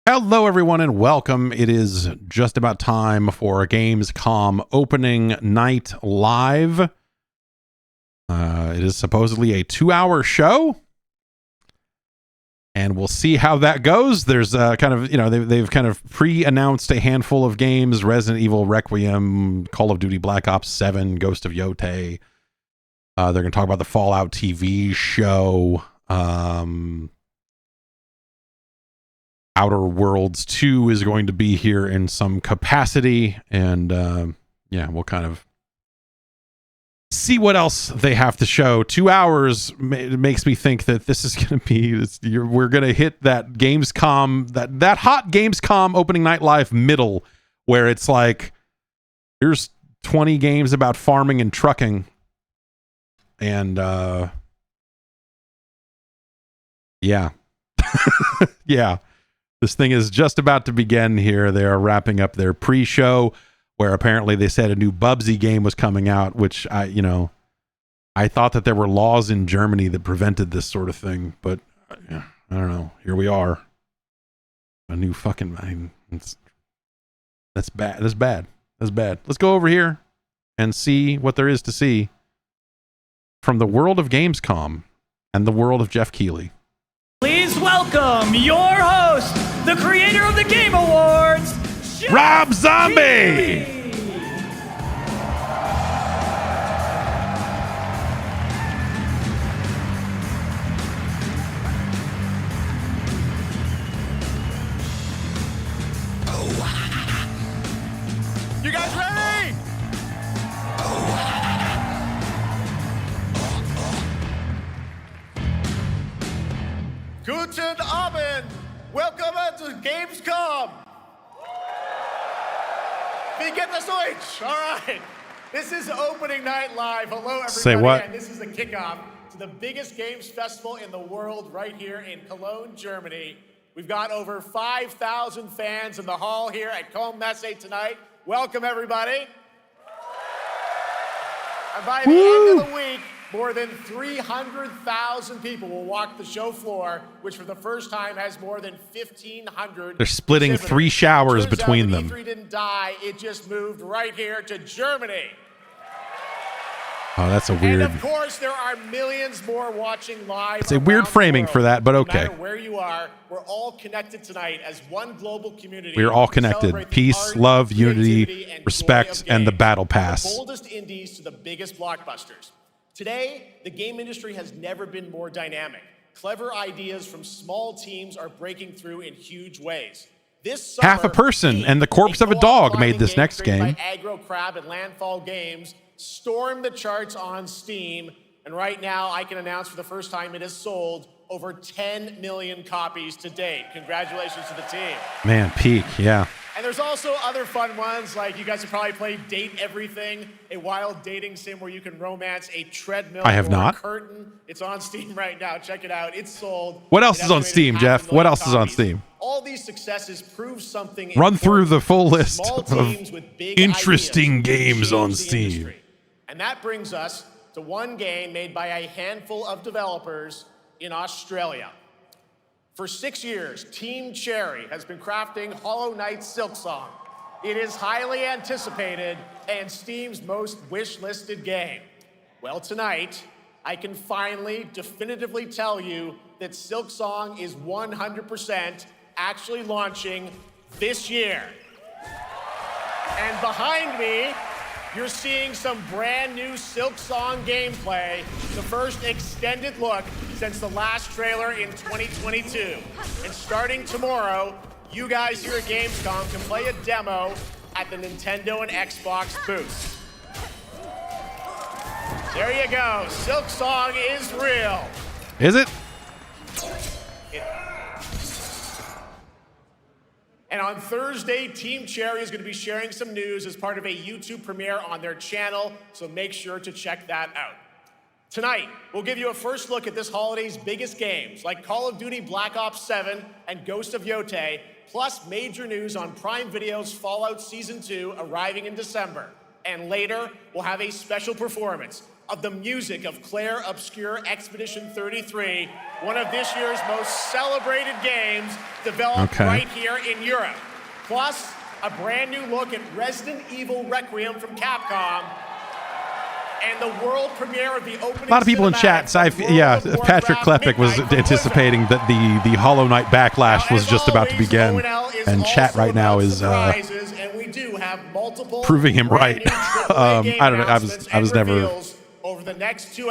Hello, everyone, and welcome. It is just about time for a Gamescom opening night live. It is supposedly a 2-hour show, and we'll see how that goes. There's they've kind of pre-announced a handful of games: Resident Evil Requiem, Call of Duty Black Ops 7, Ghost of Yote. They're going to talk about the Fallout TV show. Outer Worlds 2 is going to be here in some capacity, and we'll kind of see what else they have to show. 2 hours makes me think that this is going to be we're going to hit that Gamescom, that hot Gamescom opening night live middle, where it's like, here's 20 games about farming and trucking, and yeah. This thing is just about to begin here. They are wrapping up their pre-show, where apparently they said a new Bubsy game was coming out, which I thought that there were laws in Germany that prevented this sort of thing, but I don't know. Here we are. A new fucking, that's bad. That's bad. That's bad. Let's go over here and see what there is to see from the world of Gamescom and the world of Jeff Keighley. Please welcome your host, the creator of the Game Awards, Rob Zombie! You guys ready? Guten Abend! Welcome to Gamescom! Wie geht das Deutsch? All right. This is opening night live. Hello, everybody. Say what? And this is the kickoff to the biggest games festival in the world right here in Cologne, Germany. We've got over 5,000 fans in the hall here at Cologne Messe tonight. Welcome, everybody. And by the end of the week, more than 300,000 people will walk the show floor, which for the first time has more than 1,500. They're splitting visitors. 3 showers Turns between out them. E3 didn't die, it just moved right here to Germany. Oh, that's a weird. And of course, there are millions more watching live. It's a weird framing for that, but okay. No matter where you are, we're all connected tonight as one global community. We're all to connected. celebrate the Peace, art, love, unity, creativity, and respect, joy of and the games. battle From pass. the boldest indies to the biggest blockbusters. Today, the game industry has never been more dynamic. Clever ideas from small teams are breaking through in huge ways. This summer, Half a person and the corpse of a dog made this next game. By Aggro Crab and Landfall Games stormed the charts on Steam, and right now I can announce for the first time it has sold over 10 million copies to date. Congratulations to the team. Man, peak, yeah. And there's also other fun ones, like you guys have probably played Date Everything, a wild dating sim where you can romance a treadmill I have or not. a curtain. It's on Steam right now. Check it out. It's sold. What else It is on estimated Steam, Jeff? 500,000 What else is on copies. Steam? All these successes prove something Run through important. the full list Small of teams with big interesting ideas games change on the Steam. industry. And that brings us to one game made by a handful of developers in Australia. For 6 years, Team Cherry has been crafting Hollow Knight Silksong. It is highly anticipated and Steam's most wish-listed game. Well, tonight, I can finally definitively tell you that Silksong is 100% actually launching this year. And behind me, you're seeing some brand new Silksong gameplay, the first extended look since the last trailer in 2022. And starting tomorrow, you guys here at Gamescom can play a demo at the Nintendo and Xbox booths. There you go. Silksong is real. Is it? And on Thursday, Team Cherry is going to be sharing some news as part of a YouTube premiere on their channel, so make sure to check that out. Tonight, we'll give you a first look at this holiday's biggest games, like Call of Duty Black Ops 7 and Ghost of Yote, plus major news on Prime Video's Fallout Season 2 arriving in December. And later, we'll have a special performance of the music of Clair, Obscur, Expedition 33, one of this year's most celebrated games developed right here in Europe. Plus, a brand new look at Resident Evil Requiem from Capcom, and the world premiere of the opening. A lot of people in chat. Patrick Klepek was anticipating that the Hollow Knight backlash was just about to begin, and chat right now is proving him right. I don't know. I was never.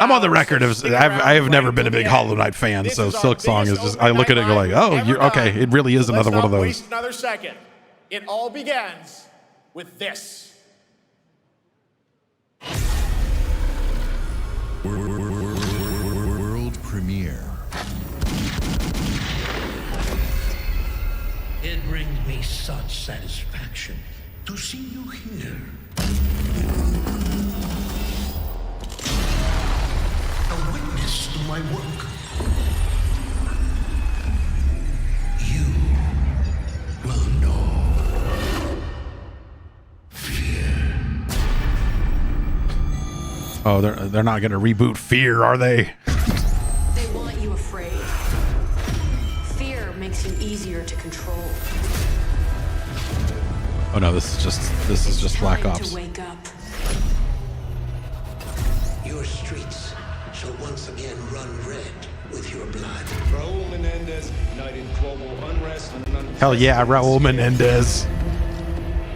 I'm on the record of I have never been a big Hollow Knight fan, so Silksong is just. I look at it and go like, oh, you're okay. It really is another one of those. Another second. It all begins with this. World premiere. It brings me such satisfaction to see you here. A witness to my work. You will know fear. Oh, they're not going to reboot Fear, are they? They want you afraid. Fear makes you easier to control. Oh no, this is just Black Ops. To wake up. Your streets shall once again run red with your blood. Raul Menendez ignited global unrest and Hell yeah, Raul Menendez.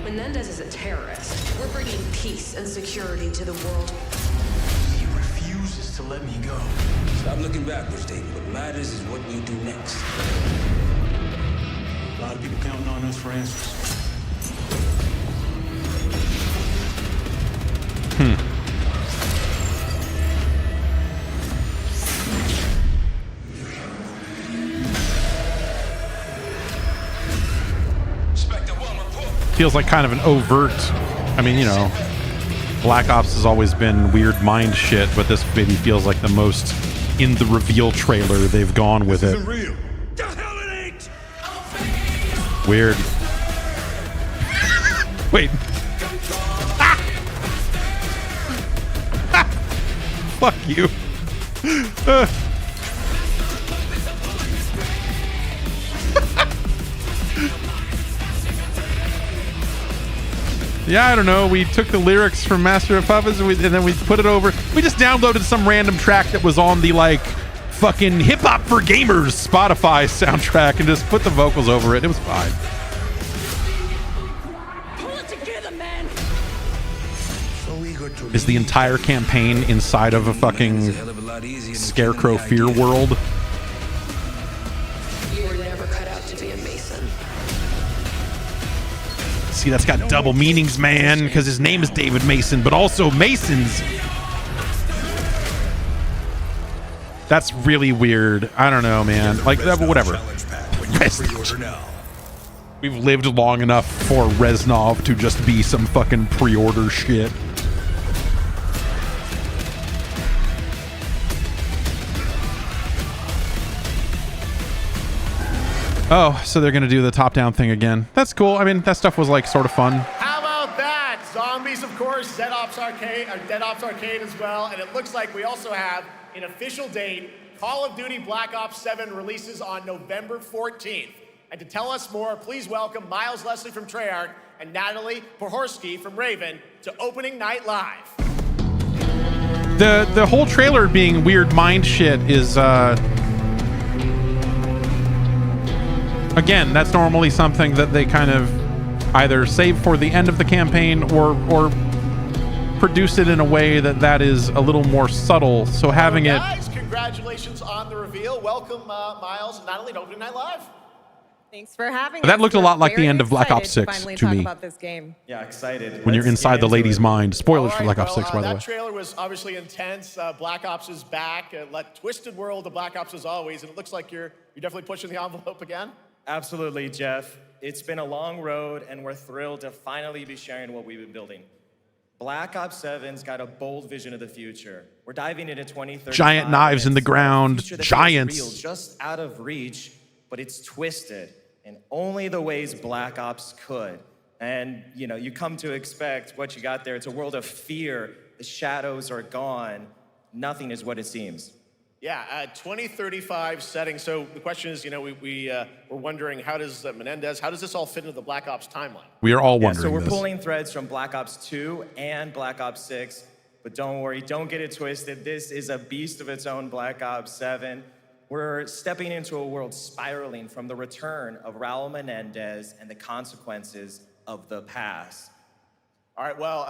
Menendez is a terrorist. We're bringing peace and security to the world. He refuses to let me go. Stop looking backwards, David. What matters is what we do next. a lot of people counting on us for answers. Feels like kind of an overt, I mean, you know, Black Ops has always been weird mind shit, but this maybe feels like the most in the reveal trailer they've gone with it. Real. The hell it ain't! Weird. Wait. Ah! Ah! Fuck you. Yeah, I don't know. We took the lyrics from Master of Puppets and then we put it over. We just downloaded some random track that was on the like fucking Hip Hop for Gamers Spotify soundtrack and just put the vocals over it. It was fine. Pull it together, man. So eager to Is the entire campaign inside of a fucking Scarecrow Fear world? You were never cut out to be a Mason. See, that's got double meanings, man, because his name is David Mason, but also Masons. That's really weird. I don't know, man. Like, whatever. We've lived long enough for Reznov to just be some fucking pre-order shit. Oh, so they're gonna do the top-down thing again. That's cool. I mean, that stuff was like sort of fun. How about that? Zombies, of course, Dead Ops Arcade as well, and it looks like we also have an official date. Call of Duty Black Ops 7 releases on November 14th. And to tell us more, please welcome Miles Leslie from Treyarch and Natalie Pohorsky from Raven to Opening Night Live. The whole trailer being weird mind shit is again, that's normally something that they kind of either save for the end of the campaign or produce it in a way that is a little more subtle. So having Guys, congratulations on the reveal. Welcome, Miles and Natalie to Opening Night Live. Thanks for having us. That looked a lot like the Very end of Black Ops excited 6 finally to talk me. about this game. Yeah, excited. When you're inside the lady's mind. Spoilers for Black Ops 6, by the way. That trailer was obviously intense. Black Ops is back. Twisted world of Black Ops as always, and it looks like you're definitely pushing the envelope again. Absolutely, Jeff. It's been a long road, and we're thrilled to finally be sharing what we've been building. Black Ops 7's got a bold vision of the future. We're diving into 2035. Giant knives in the ground, Future that feels giants. real, just out of reach, but it's twisted in only the ways Black Ops could. And, you know, you come to expect what you got there. It's a world of fear. The shadows are gone. Nothing is what it seems. Yeah, 2035 setting. So the question is, you know, we're wondering, how does Menendez, how does this all fit into the Black Ops timeline? We are all wondering So we're this. pulling threads from Black Ops 2 and Black Ops 6. But don't worry, don't get it twisted. This is a beast of its own, Black Ops 7. We're stepping into a world spiraling from the return of Raul Menendez and the consequences of the past. All right, well,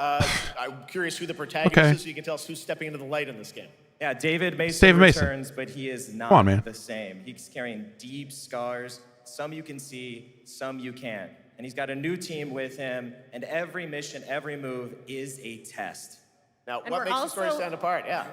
I'm curious who the protagonist is, so you can tell us who's stepping into the light in this game. Yeah, David Mason returns, but he is not the same. He's carrying deep scars. Some you can see, some you can't. And he's got a new team with him, and every mission, every move is a test. Now, what makes the story stand apart? Yeah.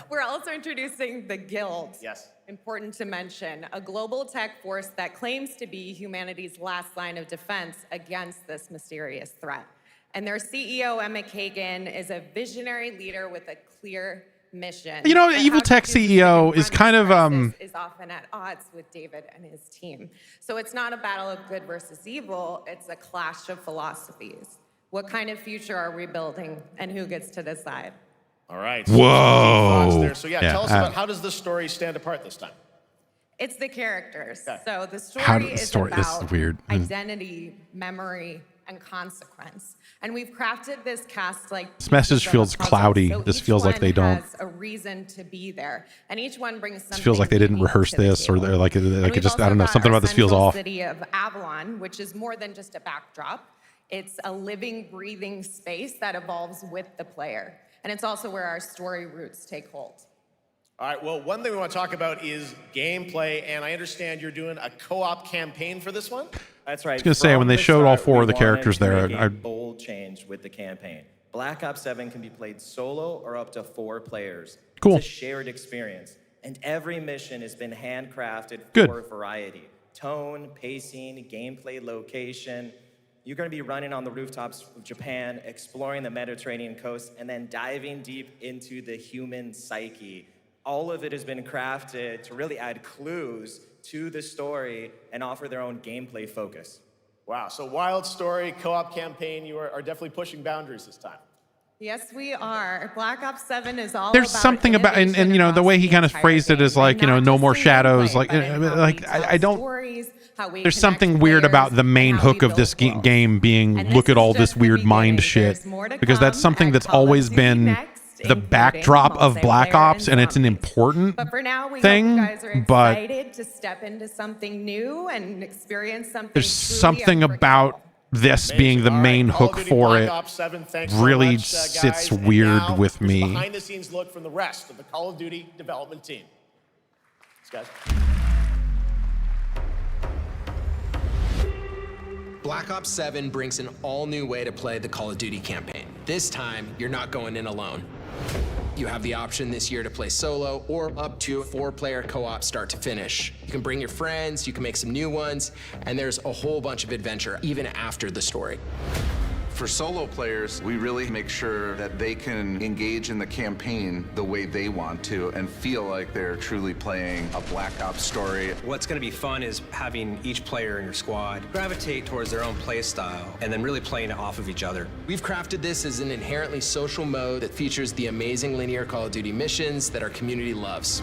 We're also introducing the Guild. Yes. Important to mention, a global tech force that claims to be humanity's last line of defense against this mysterious threat. And their CEO, Emmett Kagan, is a visionary leader with a clear mission. You know, Evil Tech CEO is kind of is often at odds with David and his team. So it's not a battle of good versus evil, it's a clash of philosophies. What kind of future are we building, and who gets to decide? All right. Whoa. So tell us about, how does this story stand apart this time? It's the characters. Okay. So the story is about this is weird. identity, memory, and consequence. And we've crafted this cast like this message feels cloudy. So this feels like they don't. Has a reason to be there, and each one brings something. This feels like they didn't rehearse this, or they're like it just, I don't know, something about this feels off. City of Avalon, which is more than just a backdrop. It's a living, breathing space that evolves with the player. And it's also where our story roots take hold. All right, well, one thing we want to talk about is gameplay, and I understand you're doing a co-op campaign for this one? That's right. I was going to say, when they showed all four of the characters there, a bold change with the campaign. Black Ops 7 can be played solo or up to 4 players. Cool. It's a shared experience, and every mission has been handcrafted for variety. Tone, pacing, gameplay location. You're going to be running on the rooftops of Japan, exploring the Mediterranean coast, and then diving deep into the human psyche. All of it has been crafted to really add clues to the story and offer their own gameplay focus. Wow, so wild story, co-op campaign, you are definitely pushing boundaries this time. Yes, we are. Black Ops 7 is all There's something about, and you know, the way he kind of phrased it is like, you know, no more shadows. Like I don't, there's something weird about the main hook of this game being, look at all this weird mind shit, because that's something that's always been the backdrop of Black Ops, and it's an important but for now, we thing, hope you guys are excited to step into something new and experience something. There's something about this being the main hook for it really sits weird with me. Behind the scenes look from the rest of the Call of Duty development team. Thanks, guys. Black Ops 7 brings an all-new way to play the Call of Duty campaign. This time, you're not going in alone. You have the option this year to play solo or up to 4-player co-op start to finish. You can bring your friends, you can make some new ones, and there's a whole bunch of adventure even after the story. For solo players, we really make sure that they can engage in the campaign the way they want to and feel like they're truly playing a Black Ops story. What's going to be fun is having each player in your squad gravitate towards their own play style and then really playing it off of each other. We've crafted this as an inherently social mode that features the amazing linear Call of Duty missions that our community loves.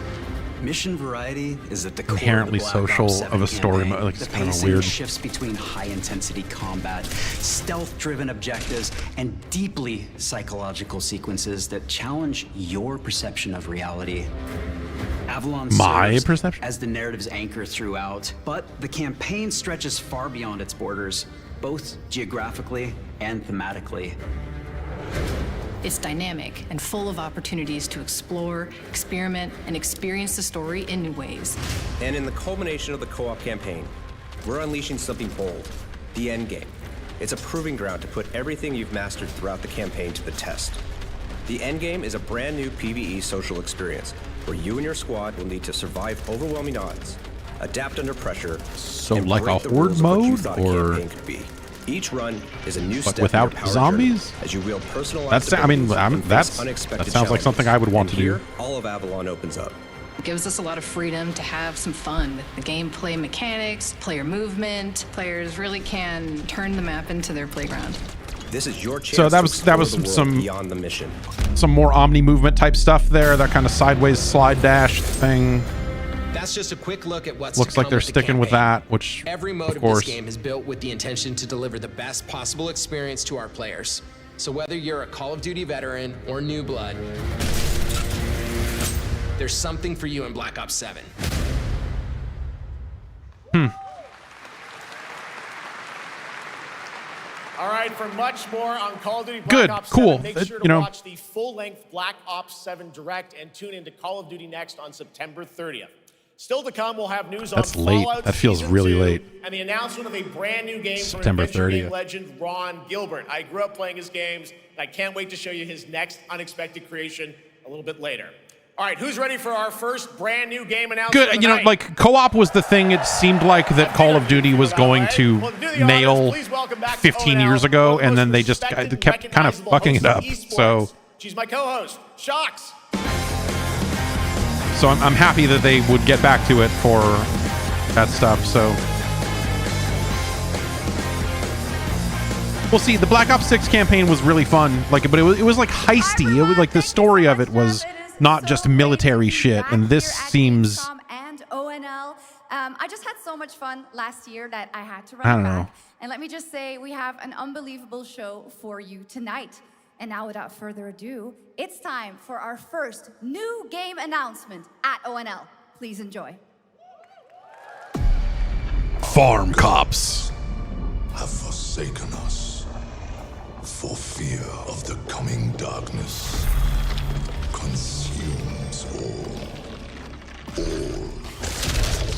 Mission variety is at the core inherently of the Black social Ops 7 of a story campaign. mode. Like, it's the kind of pacing weird. shifts between high-intensity combat, stealth-driven objectives, and deeply psychological sequences that challenge your perception of reality. Avalon serves as the narrative's anchor throughout, but the campaign stretches far beyond its borders, both geographically and thematically. It's dynamic and full of opportunities to explore, experiment, and experience the story in new ways. And in the culmination of the co-op campaign, we're unleashing something bold, the endgame. It's a proving ground to put everything you've mastered throughout the campaign to the test. The endgame is a brand new PvE social experience where you and your squad will need to survive overwhelming odds, adapt under pressure, so and like a break the horde rules of what you mode, thought a or campaign could be. Each run is a new but step without in your power zombies? journey as you wield personalized That's, I mean, abilities and that face unexpected sounds like something I would want and to here, do. all of Avalon opens up. It gives us a lot of freedom to have some fun with the gameplay mechanics, player movement. Players really can turn the map into their playground. This is your chance. So that was some beyond the mission. Some more Omni movement type stuff there. That kind of sideways slide dash thing. That's just a quick look at what's Looks like they're sticking with that, which every mode of course this game is built with the intention to deliver the best possible experience to our players. So whether you're a Call of Duty veteran or new blood, there's something for you in Black Ops 7. All right, for much more on Call of Duty Black Good, Ops cool. 7, make sure to watch the full-length Black Ops 7 Direct and tune into Call of Duty Next on September 30th. Still to come, we'll have news That's on late. Fallout That feels Season really 2 late. and the announcement of a brand new game September from adventure 30th. game legend Ron Gilbert. I grew up playing his games, and I can't wait to show you his next unexpected creation a little bit later. All right, who's ready for our first brand new game announcement? Good. You know, like co-op was the thing. It seemed like that Call of Duty was going to nail 15 years ago, and then they just kept kind of fucking it up. So she's my co-host, Shox. So I'm happy that they would get back to it for that stuff. So we'll see. The Black Ops 6 campaign was really fun. Like, but it was like heisty. It was like the story of it was not just military shit. And this seems. And ONL. I just had so much fun last year that I had to I run don't back. know. And let me just say, we have an unbelievable show for you tonight. And now, without further ado, it's time for our first new game announcement at ONL. Please enjoy. Farm cops have forsaken us for fear of the coming darkness consumes all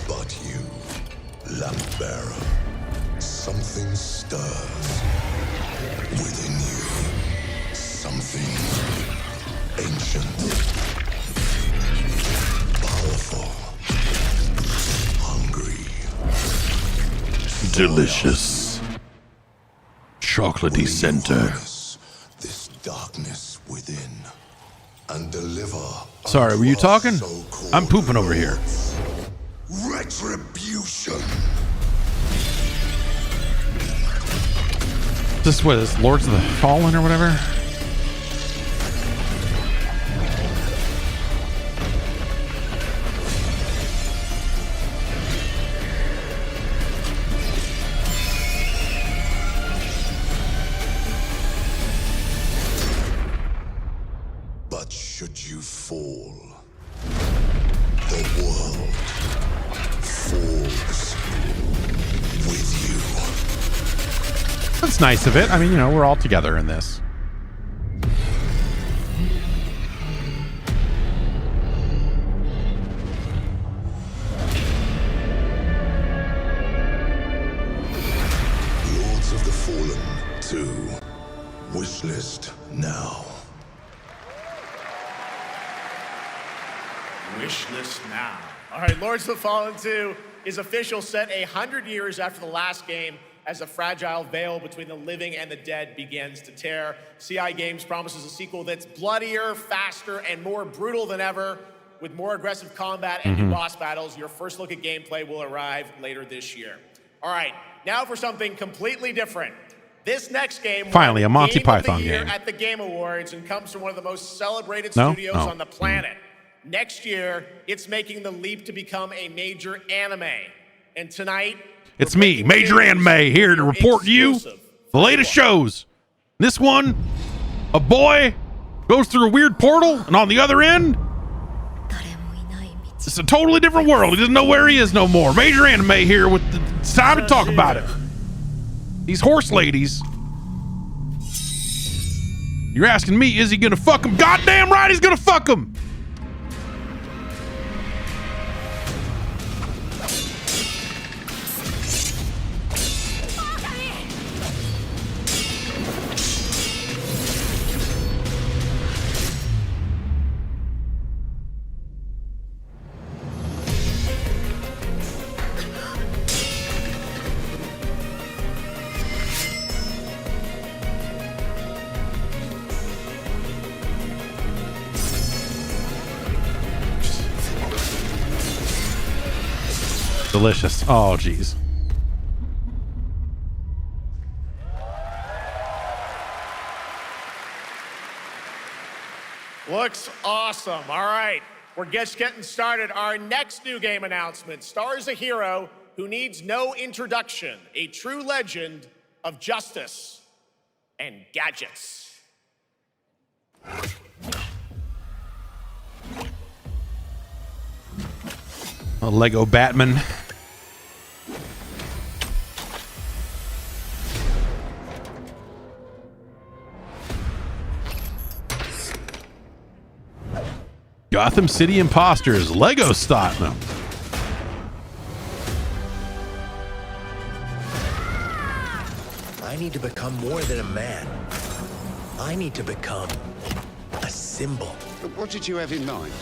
but you, lamp bearer. Something stirs within you. Something ancient, powerful, hungry, delicious, chocolatey center. This darkness within and deliver. Sorry, were you talking? I'm pooping over here. Retribution. This what is Lords of the Fallen or whatever? But should you fall, the world falls with you. That's nice of it. I mean, you know, we're all together in this. Lords of the Fallen 2. Wishlist now. Wishlist now. All right, Lords of the Fallen 2 is official, set 100 years after the last game, as a fragile veil between the living and the dead begins to tear. CI Games promises a sequel that's bloodier, faster, and more brutal than ever, with more aggressive combat and new boss battles. Your first look at gameplay will arrive later this year. All right, now for something completely different. This next game Finally, a Monty Game of the Python Year game. at the Game Awards and comes from one of the most celebrated No? studios Oh. on the planet. Next year, it's making the leap to become a major anime. And tonight, It's me, Major Anime, here to report to you the latest shows. This one, a boy goes through a weird portal, and on the other end, it's a totally different world. He doesn't know where he is no more. Major Anime here with the it's time to talk about it. These horse ladies. You're asking me, is he gonna fuck him? Goddamn right he's gonna fuck him. Delicious. Oh, geez. Looks awesome. All right, we're just getting started. Our next new game announcement stars a hero who needs no introduction, a true legend of justice and gadgets. A Lego Batman. Gotham City Imposters, Lego style. No. I need to become more than a man. I need to become a symbol. What did you have in mind?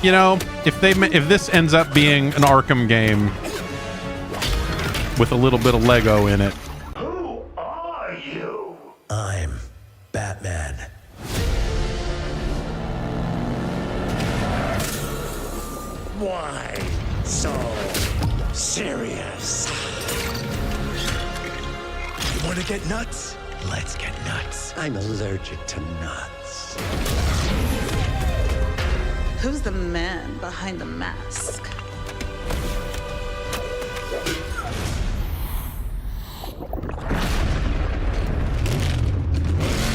You know, if this ends up being an Arkham game with a little bit of Lego in it. Who are you? I'm Batman. Why so serious? You want to get nuts? Let's get nuts. I'm allergic to nuts. Who's the man behind the mask?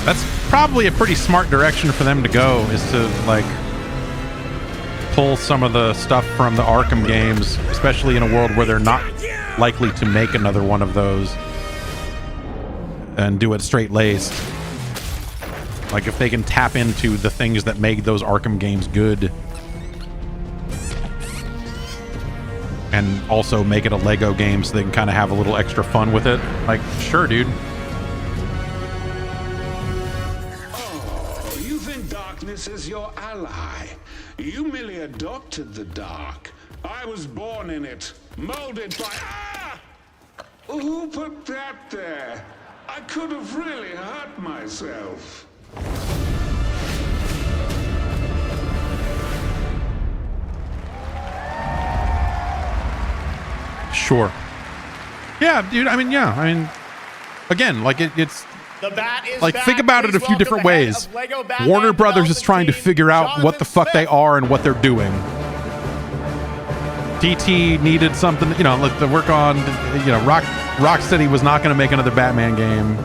That's probably a pretty smart direction for them to go, is to like pull some of the stuff from the Arkham games, especially in a world where they're not likely to make another one of those, and do it straight-laced. Like, if they can tap into the things that made those Arkham games good and also make it a Lego game so they can kind of have a little extra fun with it, like, sure, dude. Oh, you think darkness is your ally. You merely adopted the dark. I was born in it, molded by... Ah! Who put that there? I could have really hurt myself. Sure. Yeah, dude. I mean, again, like it's The bat is like back. think about Please it a few welcome different the head ways. of Lego Batman Warner Brothers is development trying to team, figure out what the fuck they are and what they're doing. DT needed something, you know, like to work on, you know, Rocksteady was not going to make another Batman game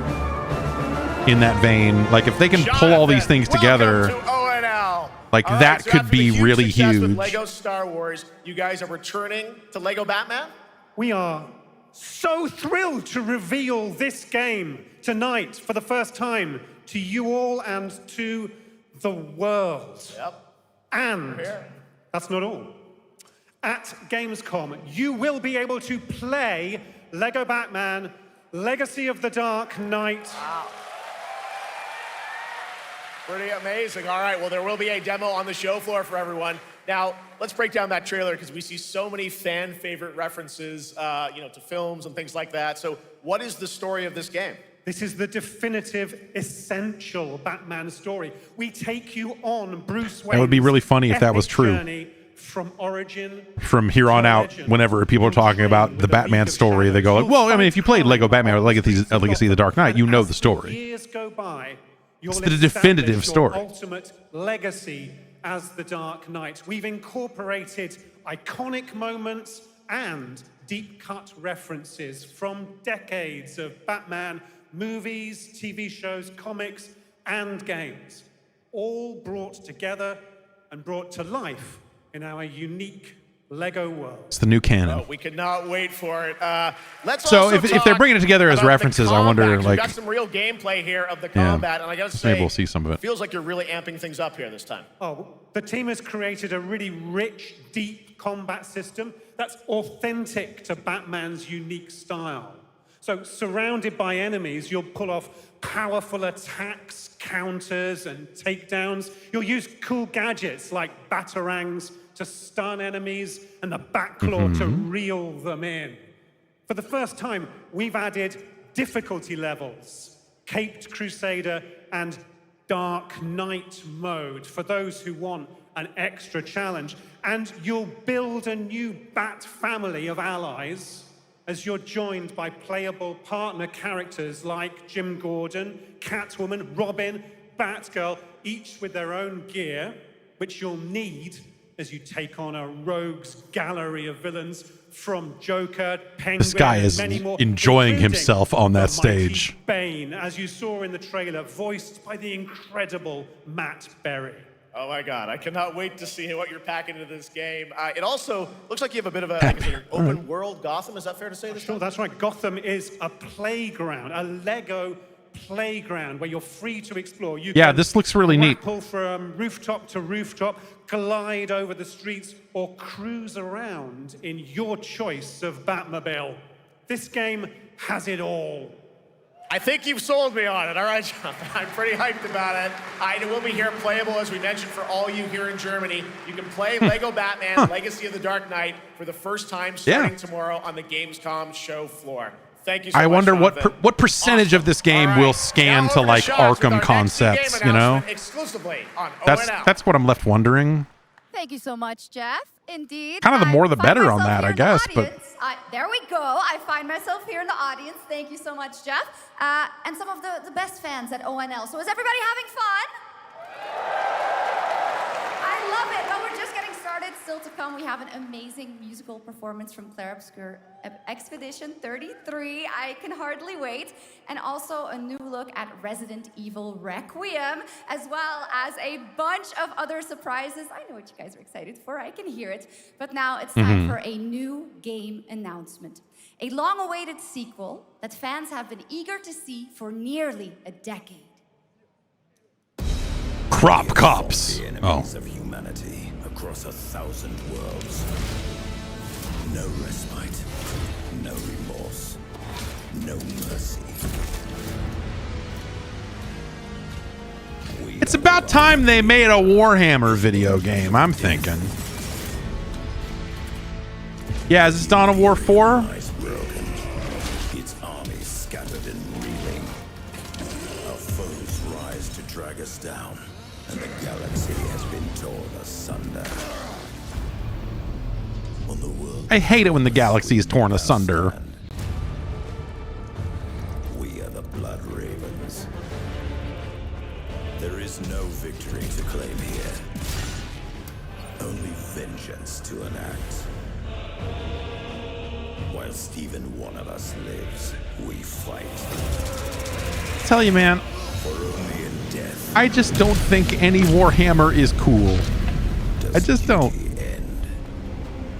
in that vein. Like, if they can pull all these things together, like All that right, so could after the be huge really success with huge. Lego Star Wars, you guys are returning to Lego Batman? We are so thrilled to reveal this game tonight for the first time to you all and to the world. Yep. And that's not all. At Gamescom, you will be able to play Lego Batman Legacy of the Dark Knight. Wow. Pretty amazing. All right, well, there will be a demo on the show floor for everyone. Now, let's break down that trailer because we see so many fan favorite references, you know, to films and things like that. So what is the story of this game? This is the definitive, essential Batman story. We take you on Bruce Wayne's That would be really funny if that was true. journey from origin. From here on out, whenever people are talking about the Batman story, they go like, well, I mean, if you played Lego Batman or Legacy of the Dark Knight, you know the story. Years go by, you'll It's the definitive establish your story. ultimate legacy as the Dark Knight. We've incorporated iconic moments and deep cut references from decades of Batman movies, TV shows, comics, and games, all brought together and brought to life in our unique Lego world. It's the new canon. Oh, we could not wait for it. Let's So also if they're talk bringing it together as about the references, I wonder, combat. like- we got some real gameplay here of the Yeah. combat, and I gotta say, Maybe we'll see some of it. feels like you're really amping things up here this time. Oh, the team has created a really rich, deep combat system that's authentic to Batman's unique style. So, surrounded by enemies, you'll pull off powerful attacks, counters, and takedowns. You'll use cool gadgets like batarangs to stun enemies and the Batclaw to reel them in. For the first time, we've added difficulty levels, Caped Crusader and Dark Knight mode for those who want an extra challenge. And you'll build a new Bat family of allies as you're joined by playable partner characters like Jim Gordon, Catwoman, Robin, Batgirl, each with their own gear, which you'll need as you take on a rogues gallery of villains from Joker, Penguin, This guy is and many more, enjoying including himself on that the mighty stage. Bane, as you saw in the trailer, voiced by the incredible Matt Berry. Oh my God, I cannot wait to see what you're packing into this game. It also looks like you have a bit of an open world Gotham. Is that fair to say this time? Sure, that's right. Gotham is a playground, a Lego playground where you're free to explore. You Yeah, can this looks really neat. grapple from rooftop to rooftop, glide over the streets, or cruise around in your choice of Batmobile. This game has it all. I think you've sold me on it. All right, Jonathan. I'm pretty hyped about it. It will be here playable, as we mentioned, for all you here in Germany. You can play Lego Batman Legacy of the Dark Knight for the first time starting tomorrow on the Gamescom show floor. Thank you so much, I wonder Jonathan. what percentage of this game will scan to like Arkham concepts, you know? Exclusively on That's what I'm left wondering. Thank you so much, Jeff. Indeed. Kind of the more the I find better on myself that, here I in the guess, but audience. There we go. I find myself here in the audience. Thank you so much, Jeff. And some of the best fans at ONL. So is everybody having fun? I love it. Well, we're just getting started. Still to come, we have an amazing musical performance from Clair Obscur Expedition 33. I can hardly wait. And also a new look at Resident Evil Requiem, as well as a bunch of other surprises. I know what you guys are excited for. I can hear it. But now it's time for a new game announcement. A long-awaited sequel that fans have been eager to see for nearly a decade. Crop Cops. Of humanity across 1,000 worlds. No respite, no remorse, no mercy. It's about time they made a Warhammer video game, I'm thinking. Yeah, is this Dawn of War 4? Broken, its armies scattered and reeling. Our foes rise to drag us down, and the galaxy has been torn asunder. On the world, I hate it when the galaxy is torn asunder. we are the Blood Ravens. There is no victory to claim here. Only vengeance to enact. Whilst even one of us lives, we fight. Tell you, man, For only in death I just don't think any Warhammer is cool. I just don't.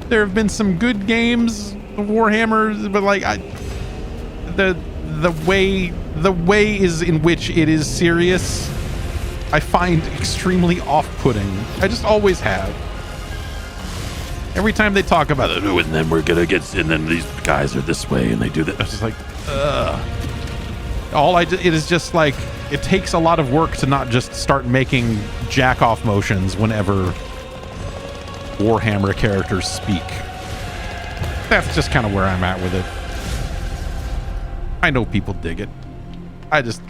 There have been some good games of Warhammer, but like the way is in which it is serious, I find extremely off-putting. I just always have. Every time they talk about it, oh, and then we're gonna get, and then these guys are this way, and they do that. I was just like, ugh. It is just like, it takes a lot of work to not just start making jack-off motions whenever Warhammer characters speak. That's just kind of where I'm at with it. I know people dig it. I just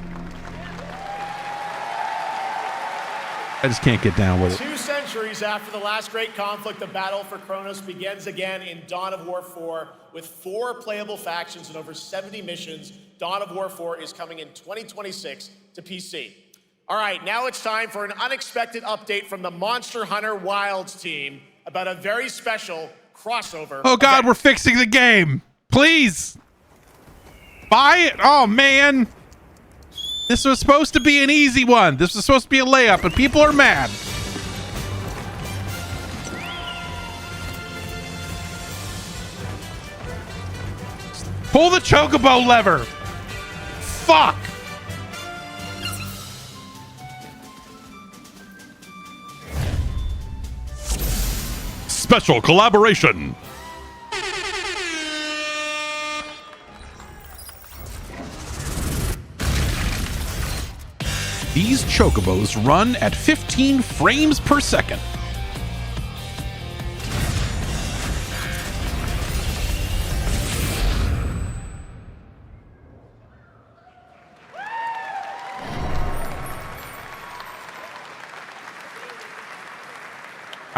can't get down with it. 2 centuries after the last great conflict, the battle for Kronos begins again in Dawn of War 4 with 4 playable factions and over 70 missions. Dawn of War 4 is coming in 2026 to PC. All right, now it's time for an unexpected update from the Monster Hunter Wilds team about a very special crossover. Oh God, we're fixing the game. Please. Buy it. Oh man. This was supposed to be an easy one. This was supposed to be a layup, and people are mad. Pull the chocobo lever. Fuck. Special collaboration. These chocobos run at 15 frames per second.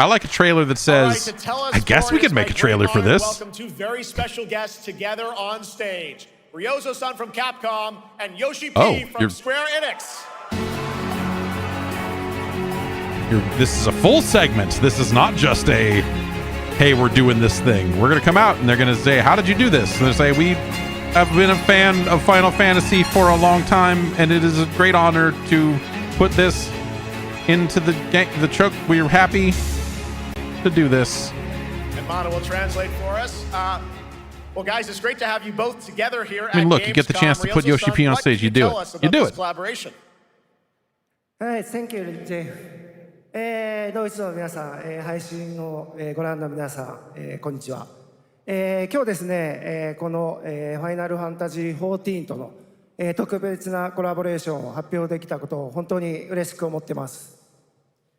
I like a trailer that says, I guess we could make a trailer for this. Welcome two very special guests together on stage. Ryozo-san from Capcom and Yoshi P from Square Enix. This is a full segment. This is not just a, hey, we're doing this thing. We're going to come out and they're going to say, how did you do this? And they say, we have been a fan of Final Fantasy for a long time, and it is a great honor to put this into the choke. We're happy to do this. And Mana will translate for us. Well, guys, it's great to have you both together here at I mean, look, Gamescom. you get the chance to put Yoshi P on stage. You do it. You do it. Collaboration. Hi, thank you, Jay. ドイツの皆さん、配信をご覧の皆さん、こんにちは。今日ですね、このファイナルファンタジー14との特別なコラボレーションを発表できたことを本当に嬉しく思っています。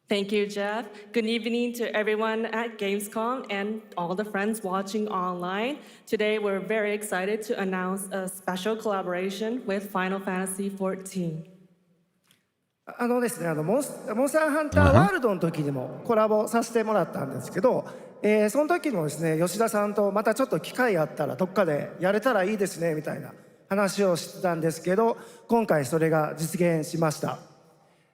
Thank you, Jeff. Good evening to everyone at Gamescom and all the friends watching online. Today, we're very excited to announce a special collaboration with Final Fantasy XIV. ですね、モンスターハンターワールドの時にもコラボさせてもらったんですけど、その時もですね、吉田さんとまたちょっと機会あったらどっかでやれたらいいですねみたいな話をしてたんですけど、今回それが実現しました。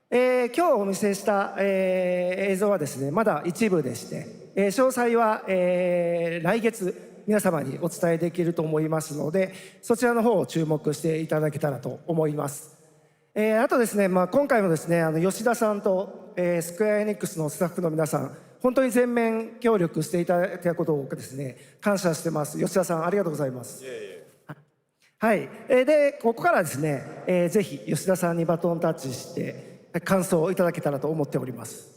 今日お見せした、映像はですね、まだ一部でして、詳細は、来月皆様にお伝えできると思いますので、そちらの方を注目していただけたらと思います。あとですね、今回もですね、吉田さんと、スクエアエニックスのスタッフの皆さん、本当に全面協力していただいたことをですね、感謝してます。吉田さん、ありがとうございます。はい。で、ここからですね、ぜひ吉田さんにバトンタッチして感想をいただけたらと思っております。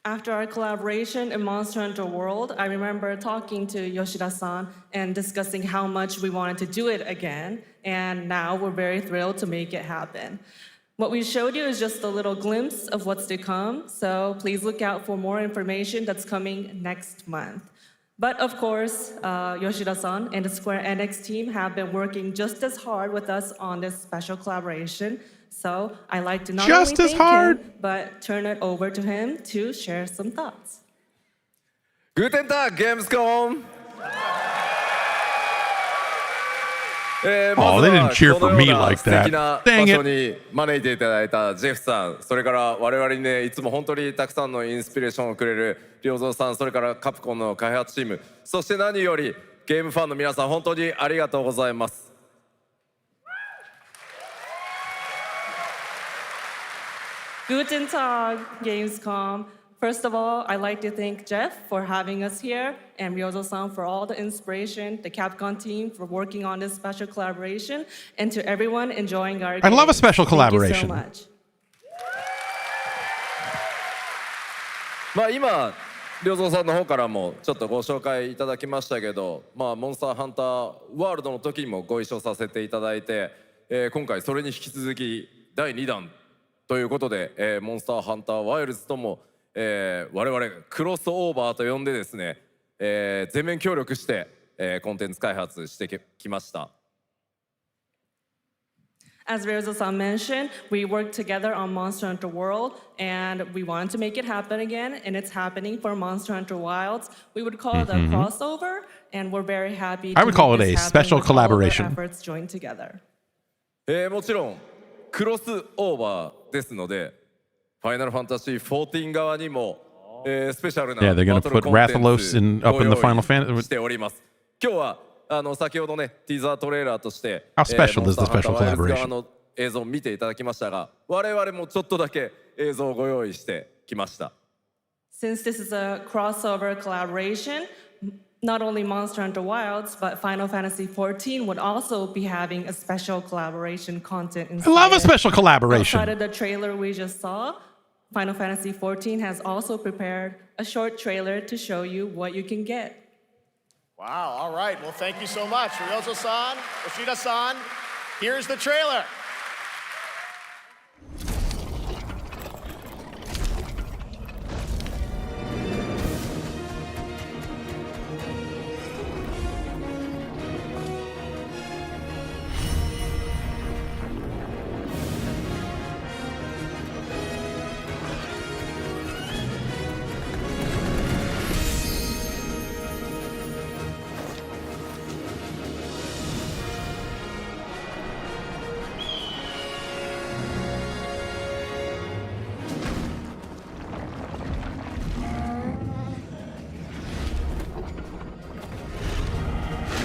After our collaboration in Monster Hunter World, I remember talking to Yoshida-san and discussing how much we wanted to do it again, and now we're very thrilled to make it happen. What we showed you is just a little glimpse of what's to come, so please look out for more information that's coming next month. But of course, Yoshida-san and the Square Enix team have been working just as hard with us on this special collaboration. So I like to not only thank him, but turn it over to him to share some thoughts. Guten Tag, Gamescom! Oh, they didn't cheer for me like that. Dang it. に招いていただいたジェフさん、それから我々にね、いつも本当にたくさんのインスピレーションをくれる良三さん、それからカプコンの開発チーム、そして何よりゲームファンの皆さん、本当にありがとうございます。Guten Tag, Gamescom. First of all, I'd like to thank Jeff for having us here and Ryozo-san for all the inspiration, the Capcom team for working on this special collaboration, and to everyone enjoying our I love a special collaboration. Thank you so much. 今、良三さんの方からもちょっとご紹介いただきましたけど、モンスターハンターワールドの時にもご一緒させていただいて、今回それに引き続き第2弾ということで、モンスターハンターワイルズとも、我々クロスオーバーと呼んでですね、全面協力して、コンテンツ開発してきました。As Ryozo-san mentioned, we worked together on Monster Hunter World, and we wanted to make it happen again, and it's happening for Monster Hunter Wilds. We would call it a crossover, and we're very happy to I would call it a special collaboration. Efforts joined together. もちろんクロスオーバーですので、ファイナルファンタジー14側にも、スペシャルなバトルコンテンツをご用意しております。今日は先ほどね、ティザートレーラーとして、How special is the special ワイルズ側の映像を見ていただきましたが、我々もちょっとだけ映像をご用意してきました。Since this is a crossover collaboration, not only Monster Hunter Wilds, but Final Fantasy XIV would also be having a special collaboration content inside. I love a special collaboration. Outside of the trailer we just saw, Final Fantasy XIV has also prepared a short trailer to show you what you can get. Wow, all right. Well, thank you so much. Ryozo-san, Yoshida-san, here's the trailer.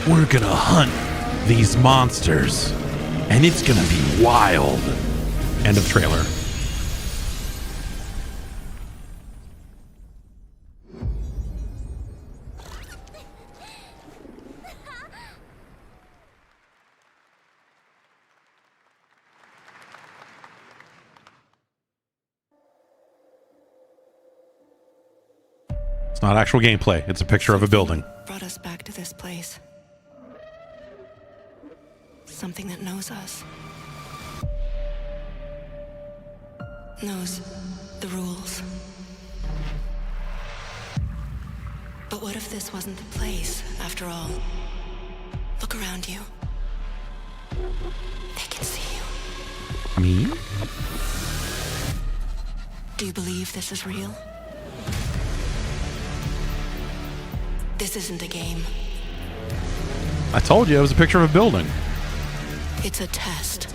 We're gonna hunt these monsters, and it's gonna be wild. End of trailer. It's not actual gameplay. It's a picture of a building. Brought us back to this place. Something that knows us. Knows the rules. But what if this wasn't the place, after all? Look around you. They can see you. Me? Do you believe this is real? This isn't a game. I told you it was a picture of a building. It's a test.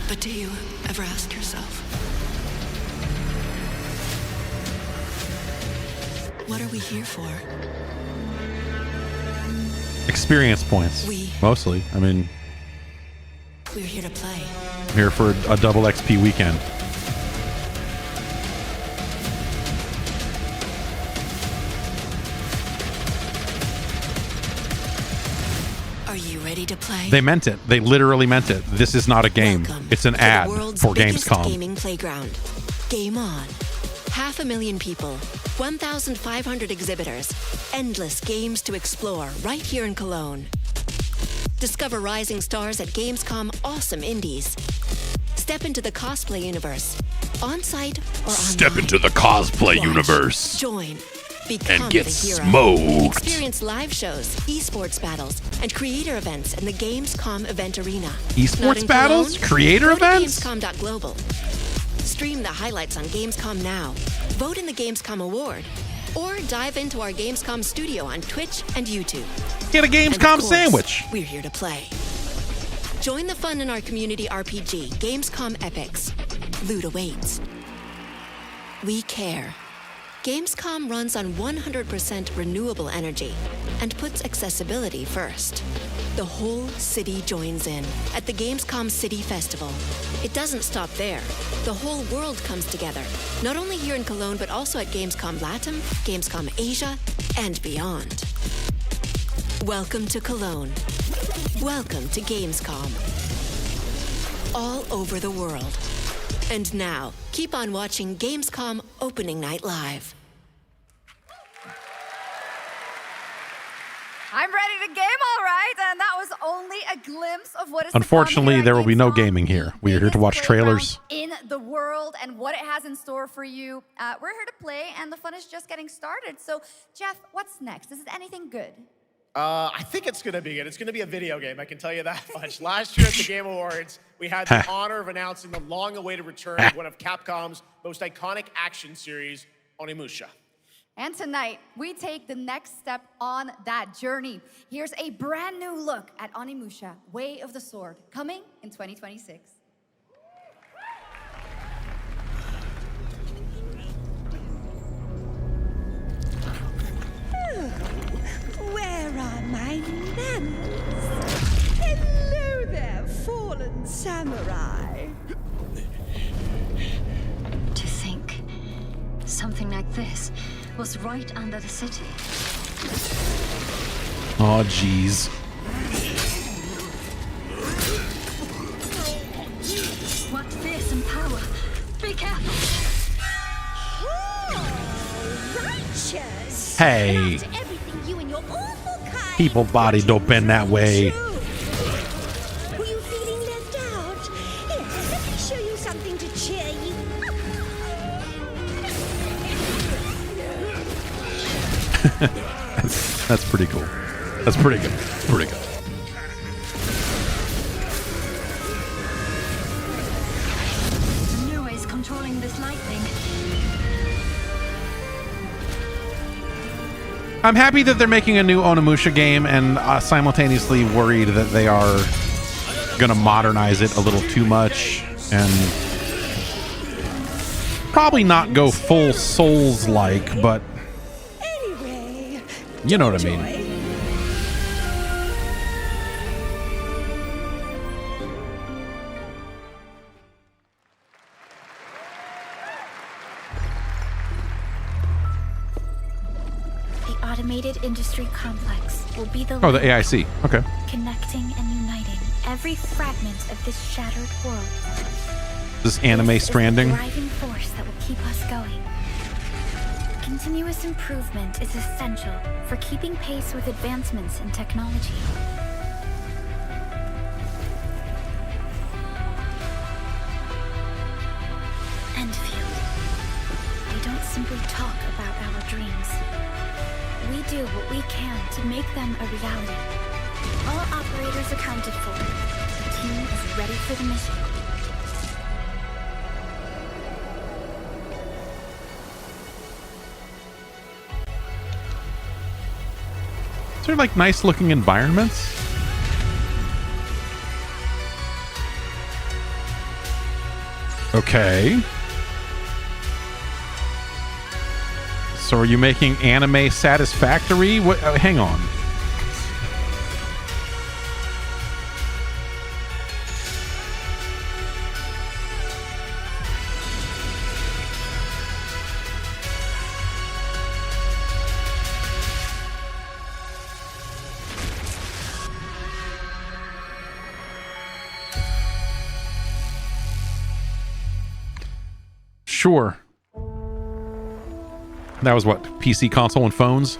But do you ever ask yourself, what are we here for? Experience points. Mostly. I mean, We're here to play. I'm here for a double XP weekend. Are you ready to play? They meant it. They literally meant it. This is not a game. It's an ad for biggest Gamescom. Gaming playground. Game on. 500,000 people, 1,500 exhibitors, endless games to explore right here in Cologne. Discover rising stars at Gamescom Awesome Indies. Step into the cosplay universe, on-site or online. Step into the cosplay Watch, universe. Join. Become And get the hero. smoked. Experience live shows, esports battles, and creator events in the Gamescom event arena. Esports Not in battles? Cologne? Creator Go to events? Gamescom.global. Stream the highlights on Gamescom Now. Vote in the Gamescom Award. Or dive into our Gamescom studio on Twitch and YouTube. Get a And Gamescom of course, sandwich. We're here to play. Join the fun in our community RPG, Gamescom Epics. Loot awaits. We care. Gamescom runs on 100% renewable energy and puts accessibility first. The whole city joins in at the Gamescom City Festival. It doesn't stop there. The whole world comes together, not only here in Cologne, but also at Gamescom Latam, Gamescom Asia, and beyond. Welcome to Cologne. Welcome to Gamescom. All over the world. And now, keep on watching Gamescom Opening Night Live. I'm ready to game, all right, and that was only a glimpse of what is Unfortunately, there will be no gaming here. We are here to watch trailers. in the world and what it has in store for you. We're here to play, and the fun is just getting started. So, Jeff, what's next? Is it anything good? I think it's going to be good. It's going to be a video game, I can tell you that much. Last year at the Game Awards, we had the honor of announcing the long-awaited return of one of Capcom's most iconic action series, Onimusha. And tonight, we take the next step on that journey. Here's a brand new look at Onimusha, Way of the Sword, coming in 2026. Where are my manners? Hello there, fallen samurai. To think something like this was right under the city. Oh, jeez. What fearsome power! Be careful! Righteous! Hey. After everything you and your awful kind People body don't bend that way. Were you feeling left out? Here, let me show you something to cheer you That's pretty cool. That's pretty good. Pretty good. The noise controlling this lightning. I'm happy that they're making a new Onimusha game, and simultaneously worried that they are going to modernize it a little too much and probably not go full Souls-like, but anyway. you know what I mean. Enjoy. automated industry complex will be the Oh, the AIC. Okay. connecting and uniting every fragment of this shattered world. This anime Stranding. The driving force that will keep us going. Continuous improvement is essential for keeping pace with advancements in technology. Enfield. We don't simply talk about our dreams. We do what we can to make them a reality. All operators accounted for. The team is ready for the mission. Is there like nice looking environments? Okay. So are you making anime satisfactory? What? Hang on. Sure. That was what? PC, console, and phones?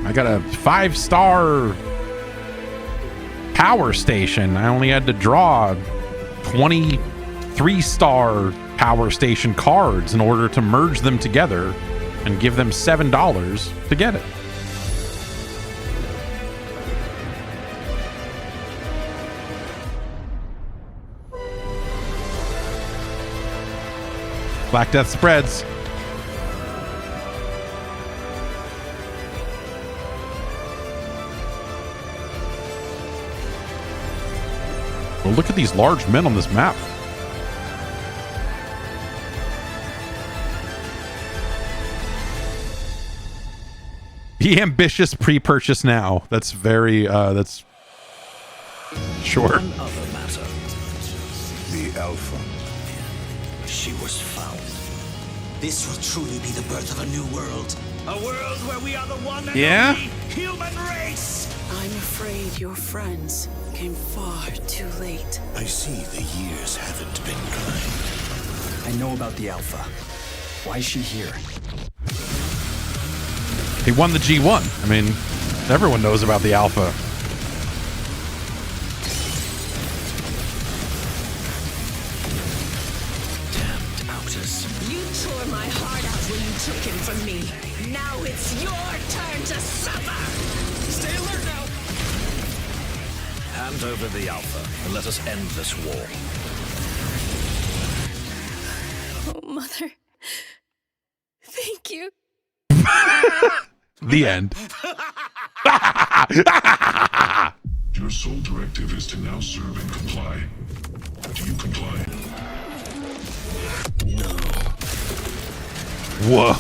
I got a 5-star power station. I only had to draw 23-star power station cards in order to merge them together and give them $7 to get it. Black Death spreads. Well, look at these large men on this map. Be ambitious, pre-purchase now. That's very, that's... Sure. One other matter. The Alpha. She was found. This will truly be the birth of a new world. A world where we are the one and Yeah? only human race. I'm afraid your friends came far too late. I see the years haven't been kind. I know about the Alpha. Why is she here? He won the G1. I mean, everyone knows about the Alpha. You tore my heart out when you took him from me. Now it's your turn to suffer. Stay alert now. Hand over the Alpha and let us end this war. Oh, Mother. Thank you. The end. Your sole directive is to now serve and comply. Do you comply? No. Whoa.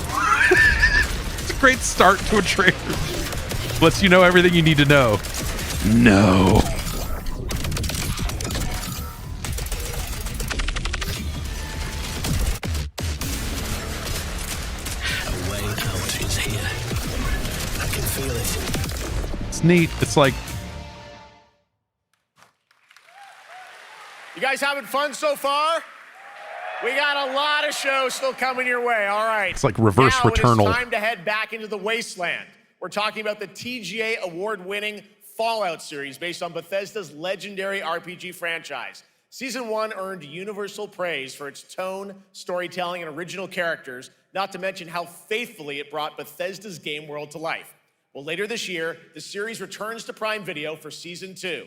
It's a great start to a trailer. Lets you know everything you need to know. No. A way out is here. I can feel it. It's neat. It's like... You guys having fun so far? We got a lot of shows still coming your way. All right. It's like reverse now Returnal. It's time to head back into the wasteland. We're talking about the TGA award-winning Fallout series based on Bethesda's legendary RPG franchise. Season 1 earned universal praise for its tone, storytelling, and original characters, not to mention how faithfully it brought Bethesda's game world to life. Well, later this year, the series returns to Prime Video for Season 2.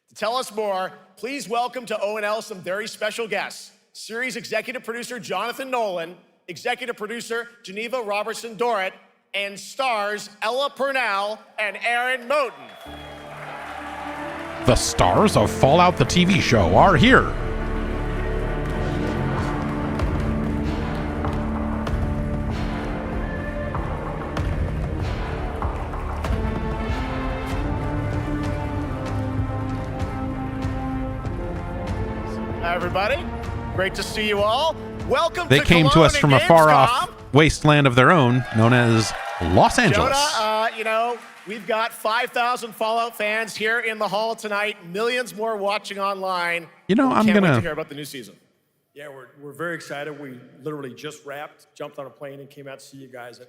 To tell us more, please welcome to O&L some very special guests. Series executive producer Jonathan Nolan, executive producer Geneva Robertson-Dorrit, and stars Ella Purnell and Aaron Moten. The stars of Fallout the TV show are here. everybody. Great to see you all. Welcome They to came Cologne to us and from a far Gamescom. off wasteland of their own, known as Los Angeles. Jonah, we've got 5,000 Fallout fans here in the hall tonight. Millions more watching online. I'm can't wait gonna to hear about the new season. Yeah, we're very excited. We literally just wrapped, jumped on a plane, and came out to see you guys.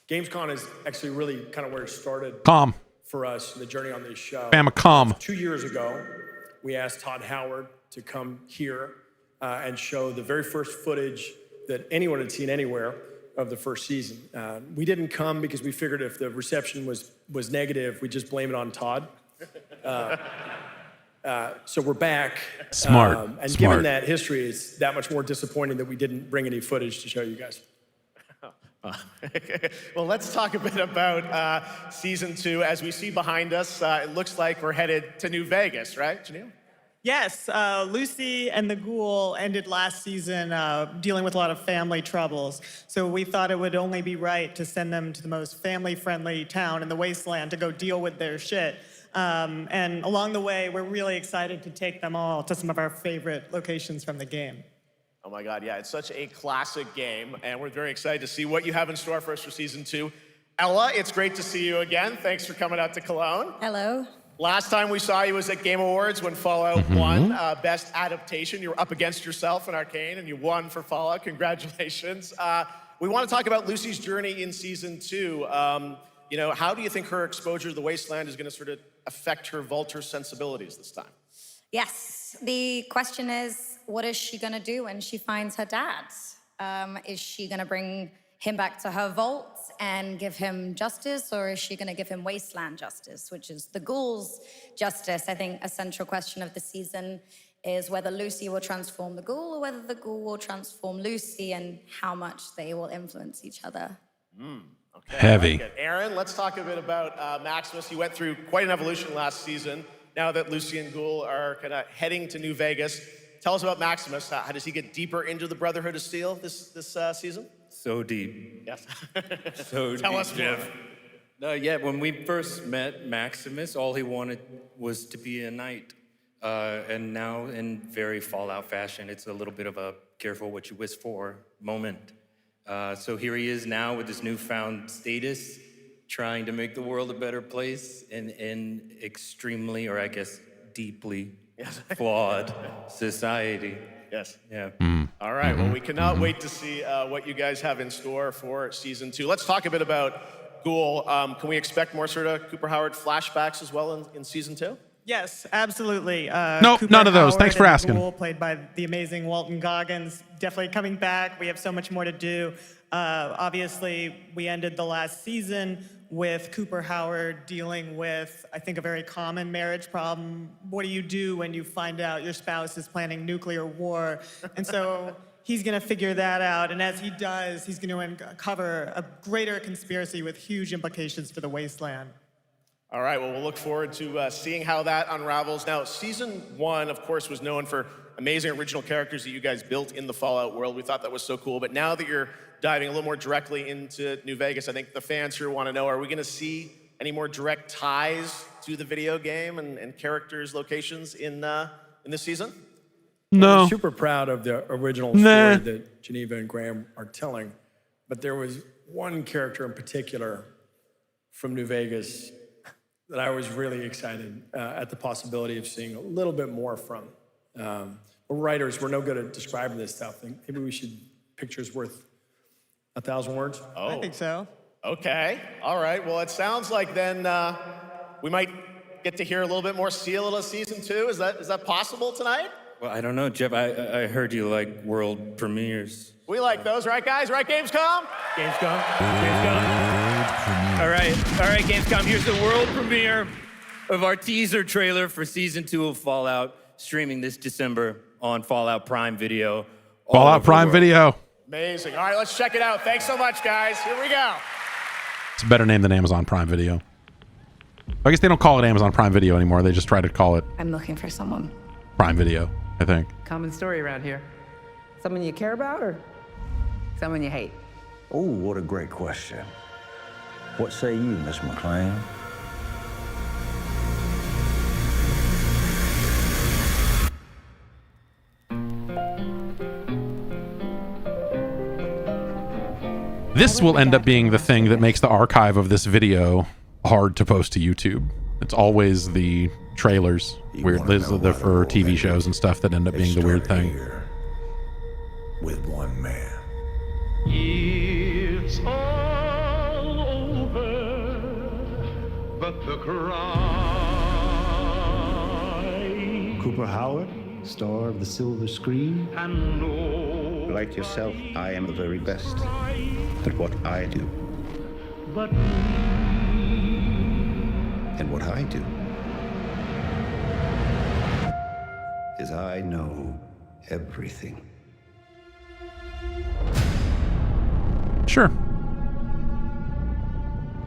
Gamescom is actually really kind of where it started. Calm. For us, the journey on this show. Famicom. 2 years ago, we asked Todd Howard to come here and show the very first footage that anyone had seen anywhere of the first season. We didn't come because we figured if the reception was negative, we'd just blame it on Todd. So we're back. Smart. And given that history, it's that much more disappointing that we didn't bring any footage to show you guys. Well, let's talk a bit about season 2. As we see behind us, it looks like we're headed to New Vegas, right, Janelle? Yes, Lucy and the Ghoul ended last season dealing with a lot of family troubles. So we thought it would only be right to send them to the most family-friendly town in the wasteland to go deal with their shit. And along the way, we're really excited to take them all to some of our favorite locations from the game. Oh my God, yeah, it's such a classic game, and we're very excited to see what you have in store for us for season 2. Ella, it's great to see you again. Thanks for coming out to Cologne. Hello. Last time we saw you was at Game Awards when Fallout won Best Adaptation. You were up against yourself in Arcane, and you won for Fallout. Congratulations. We want to talk about Lucy's journey in season 2. How do you think her exposure to the wasteland is going to sort of affect her Vulture sensibilities this time? Yes, the question is, what is she gonna do when she finds her dad? Is she gonna bring him back to her vault and give him justice, or is she gonna give him wasteland justice, which is the ghouls' justice? I think a central question of the season is whether Lucy will transform the ghoul or whether the ghoul will transform Lucy, and how much they will influence each other. Okay, heavy. Like Aaron, let's talk a bit about Maximus. You went through quite an evolution last season. Now that Lucy and Ghoul are kind of heading to New Vegas, tell us about Maximus. How does he get deeper into the Brotherhood of Steel this season? So deep. Yes. So Tell deep, us Jeff. Yeah, when we first met Maximus, all he wanted was to be a knight. And now, in very Fallout fashion, it's a little bit of a careful what you wish for moment. So here he is now with this newfound status, trying to make the world a better place in extremely, or I guess deeply flawed society. Yes. Yeah. All right, well, we cannot wait to see what you guys have in store for season 2. Let's talk a bit about Ghoul. Can we expect more sort of Cooper Howard flashbacks as well in season 2? Yes, absolutely. Nope, Cooper none of those. Howard Thanks for and asking. Ghoul, played by the amazing Walton Goggins, definitely coming back. We have so much more to do. Obviously, we ended the last season with Cooper Howard dealing with, I think, a very common marriage problem. What do you do when you find out your spouse is planning nuclear war? And so he's going to figure that out. And as he does, he's going to uncover a greater conspiracy with huge implications for the wasteland. All right, well, we'll look forward to seeing how that unravels. Now, season 1, of course, was known for amazing original characters that you guys built in the Fallout world. We thought that was so cool. But now that you're diving a little more directly into New Vegas, I think the fans here want to know, are we going to see any more direct ties to the video game and characters, locations in this season? No. We're super proud of the original story that Geneva and Graham are telling. But there was one character in particular from New Vegas that I was really excited at the possibility of seeing a little bit more from. We're writers, we're no good at describing this stuff. Maybe we should, pictures worth 1,000 words? Oh. I think so. Okay, all right. Well, it sounds like then we might get to hear a little bit more Seal of season 2. Is that possible tonight? Well, I don't know, Jeff. I heard you like world premieres. We like those, right, guys? Right, Gamescom? Gamescom. All right, Gamescom. Here's the world premiere of our teaser trailer for season 2 of Fallout, streaming this December on Fallout Prime Video. Fallout Prime Video. Amazing. All right, let's check it out. Thanks so much, guys. Here we go. It's a better name than Amazon Prime Video. I guess they don't call it Amazon Prime Video anymore. They just try to call it I'm looking for someone. Prime Video, I think. Common story around here. Someone you care about or someone you hate? Oh, what a great question. What say you, Miss McClane? This will end up being the thing that makes the archive of this video hard to post to YouTube. It's always the trailers, weird, for TV shows and stuff that end up being the weird thing. With one man. It's all over, but the cry. Cooper Howard, star of the silver screen. Like yourself, I am the very best at what I do. And what I do is I know everything. Sure.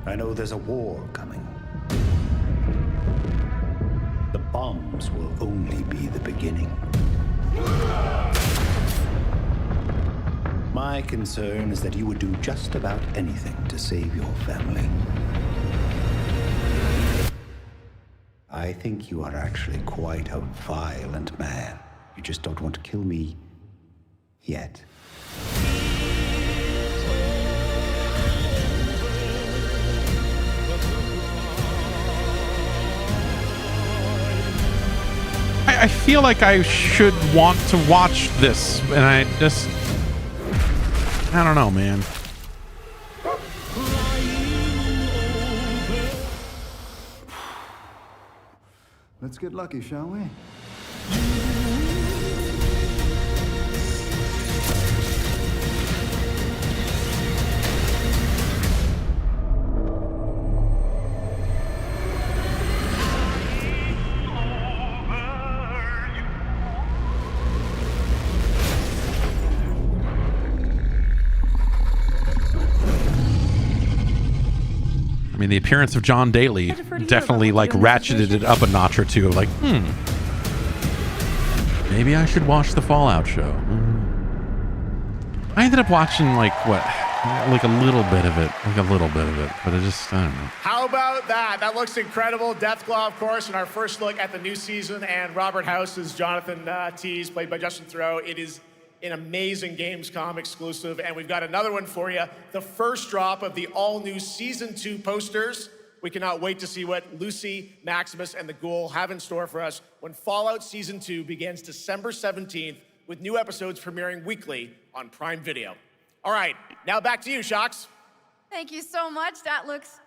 I know there's a war coming. The bombs will only be the beginning. My concern is that you would do just about anything to save your family. I think you are actually quite a violent man. You just don't want to kill me yet. I feel like I should want to watch this, and I don't know, man. Let's get lucky, shall we? I mean, the appearance of John Daly definitely like ratcheted it up a notch or two. Like, maybe I should watch the Fallout show. I ended up watching like a little bit of it, but I don't know. How about that? That looks incredible. Deathclaw, of course, in our first look at the new season, and Robert House is Jonathan Tease, played by Justin Theroux. It is an amazing Gamescom exclusive, and we've got another one for you. The first drop of the all-new Season 2 posters. We cannot wait to see what Lucy, Maximus, and the Ghoul have in store for us when Fallout Season 2 begins December 17th, with new episodes premiering weekly on Prime Video. All right, now back to you, Shox. Thank you so much. That looks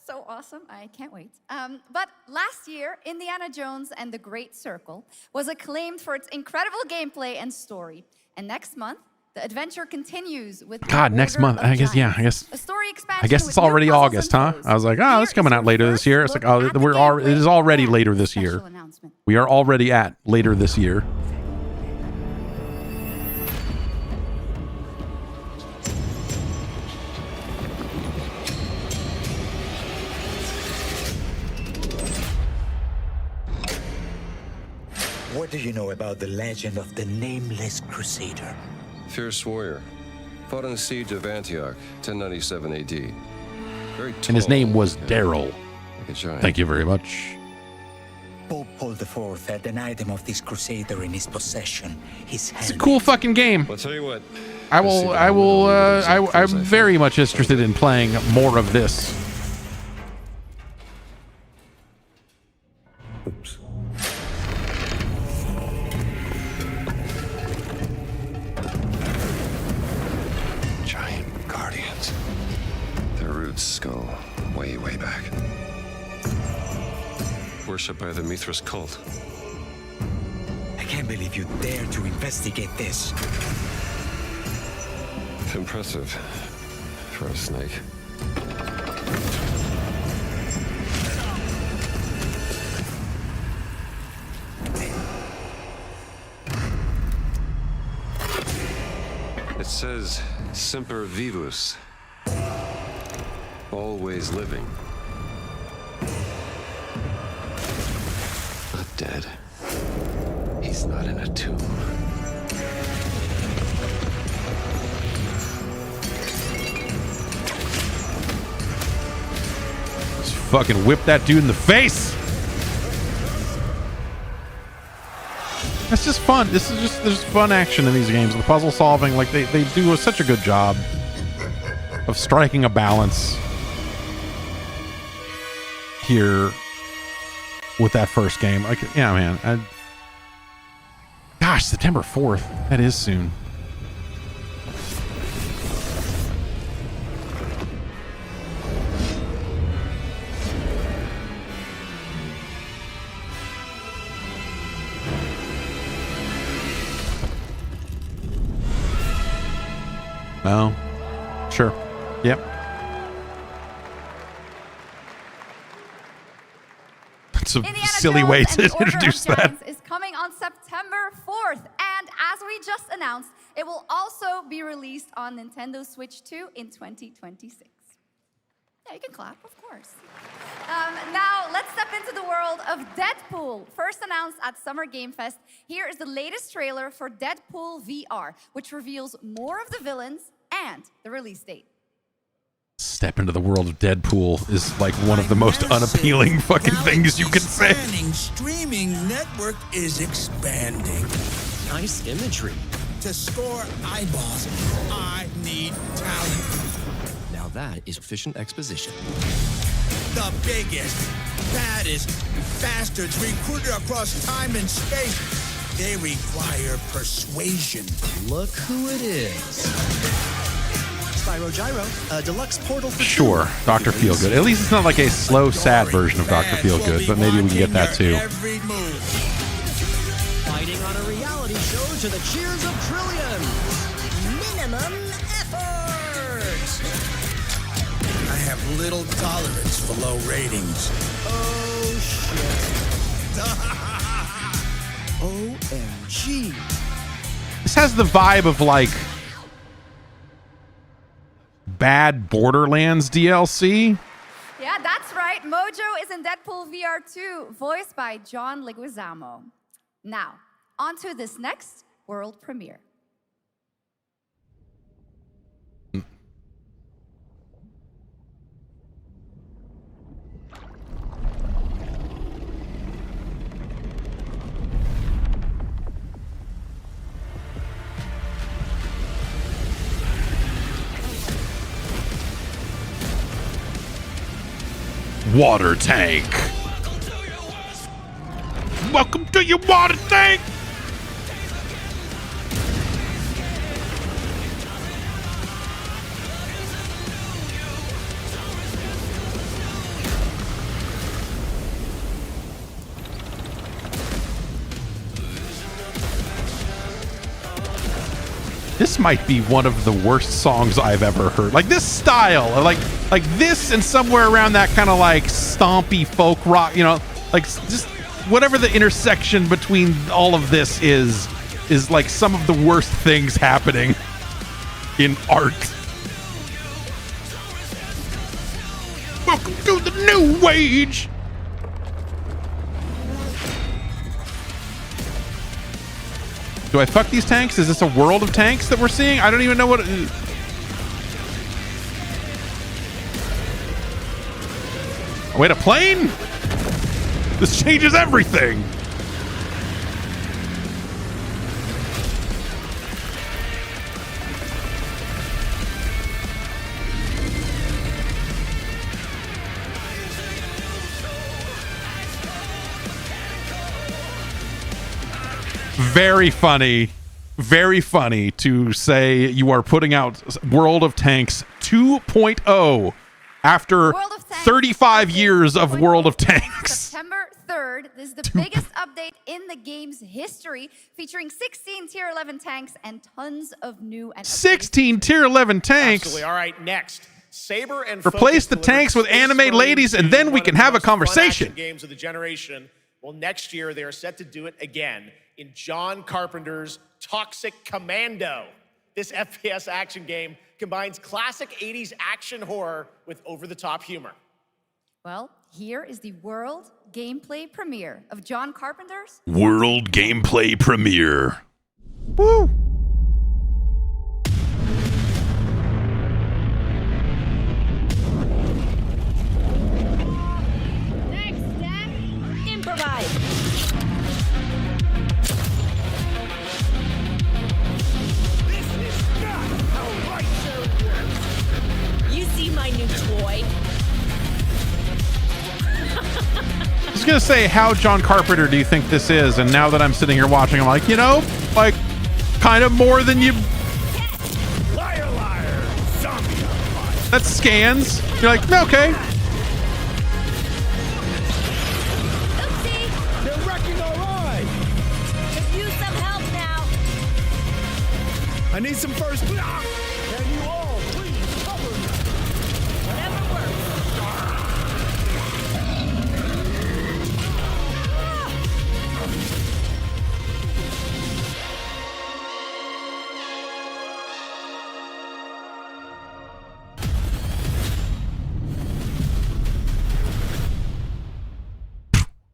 so awesome. I can't wait. But last year, Indiana Jones and the Great Circle was acclaimed for its incredible gameplay and story. And next month, the adventure continues with next month. I guess a story expansion. I guess it's already August, huh? I was like, oh, it's coming out later this year. It's like, oh, it is already later this year. We are already at later this year. What do you know about the legend of the Nameless Crusader? Fierce warrior. Fought in the siege of Antioch, 1097 AD. Very tall, And his name was Daryl. like a giant. Thank you very much. Pope Paul IV had an item of this crusader in his possession. His It's a cool fucking game. I'll tell you what. I'm very much interested in playing more of this. Oops. Giant guardians. Their roots go way, way back. Worshipped by the Mithras cult. I can't believe you dare to investigate this. Impressive for a snake. It says Semper Vivus. Always living. Not dead. He's not in a tomb. Just fucking whip that dude in the face. That's just fun. There's fun action in these games. The puzzle solving, like they do such a good job. of striking a balance here with that first game. Like, yeah, man. Gosh, September 4th. That is soon. Oh, sure. Yep. That's a silly way to introduce that. Is coming on September 4th, and as we just announced, it will also be released on Nintendo Switch 2 in 2026. Yeah, you can clap, of course. Now, let's step into the world of Deadpool. First announced at Summer Game Fest, here is the latest trailer for Deadpool VR, which reveals more of the villains and the release date. Step into the world of Deadpool is like one of the most unappealing fucking things you can say. Streaming network is expanding. Nice imagery. To score eyeballs, I need talent. Now that is efficient exposition. The biggest, baddest bastards recruited across time and space. They require persuasion. Look who it is. Spyro Gyro, a deluxe portal for Sure, Dr. Feelgood. At least it's not like a slow, sad version of Dr. Feelgood, but maybe we can get that too. Fighting on a reality show to the cheers of trillions. Minimum effort. I have little tolerance for low ratings. Oh, shit. OMG. This has the vibe of like bad Borderlands DLC. Yeah, that's right. Mojo is in Deadpool VR 2, voiced by John Leguizamo. Now, on to this next world premiere. Water tank. Welcome to your water tank. This might be one of the worst songs I've ever heard. Like this style, like this, and somewhere around that kind of like stompy folk rock, you know, like just whatever the intersection between all of this is like some of the worst things happening in art. Welcome to the new age. Do I fuck these tanks? Is this a world of tanks that we're seeing? I don't even know what. Wait, a plane? This changes everything. Very funny to say you are putting out World of Tanks 2.0 after 35 years of World of Tanks. September 3rd, this is the biggest update in the game's history, featuring 16 Tier 11 tanks and tons of new and 16 Tier 11 tanks? Absolutely. All right, next. Saber and replace the tanks with anime ladies, and then we can have a conversation. Games of the generation. Well, next year they are set to do it again in John Carpenter's Toxic Commando. This FPS action game combines classic 80s action horror with over-the-top humor. Well, here is the world gameplay premiere of John Carpenter's World gameplay premiere. Woo! Next step, improvise. my new toy. I was gonna say, how John Carpenter do you think this is? And now that I'm sitting here watching, I'm like, you know, like kind of more than you. Liar, liar, zombie. That scans. You're like, okay. Oopsie. They're wrecking our ride. Could use some help now. I need some first. Can you all please cover me? Whatever works.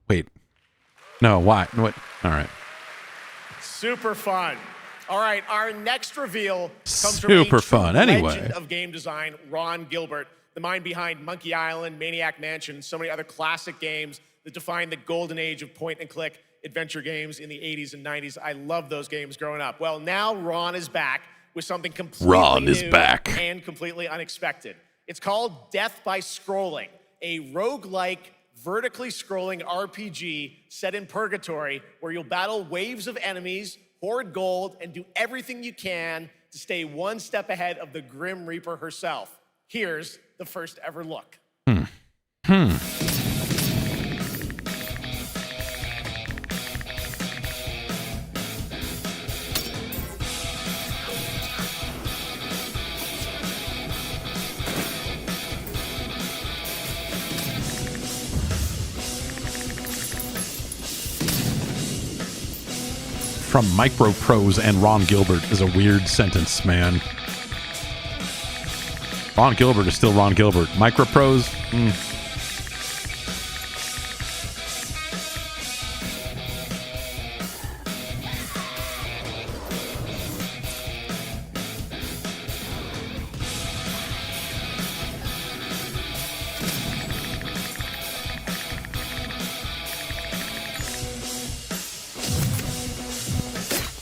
Wait. No, why? What? All right. Super fun. All right, our next reveal comes Super from a fun. true Anyway. legend of game design, Ron Gilbert, the mind behind Monkey Island, Maniac Mansion, and so many other classic games that defined the golden age of point-and-click adventure games in the 80s and 90s. I loved those games growing up. Well, now Ron is back with something completely new and completely unexpected. It's called Death by Scrolling, a roguelike, vertically scrolling RPG set in purgatory where you'll battle waves of enemies, hoard gold, and do everything you can to stay one step ahead of the Grim Reaper herself. Here's the first ever look. From Microprose and Ron Gilbert is a weird sentence, man. Ron Gilbert is still Ron Gilbert. Microprose?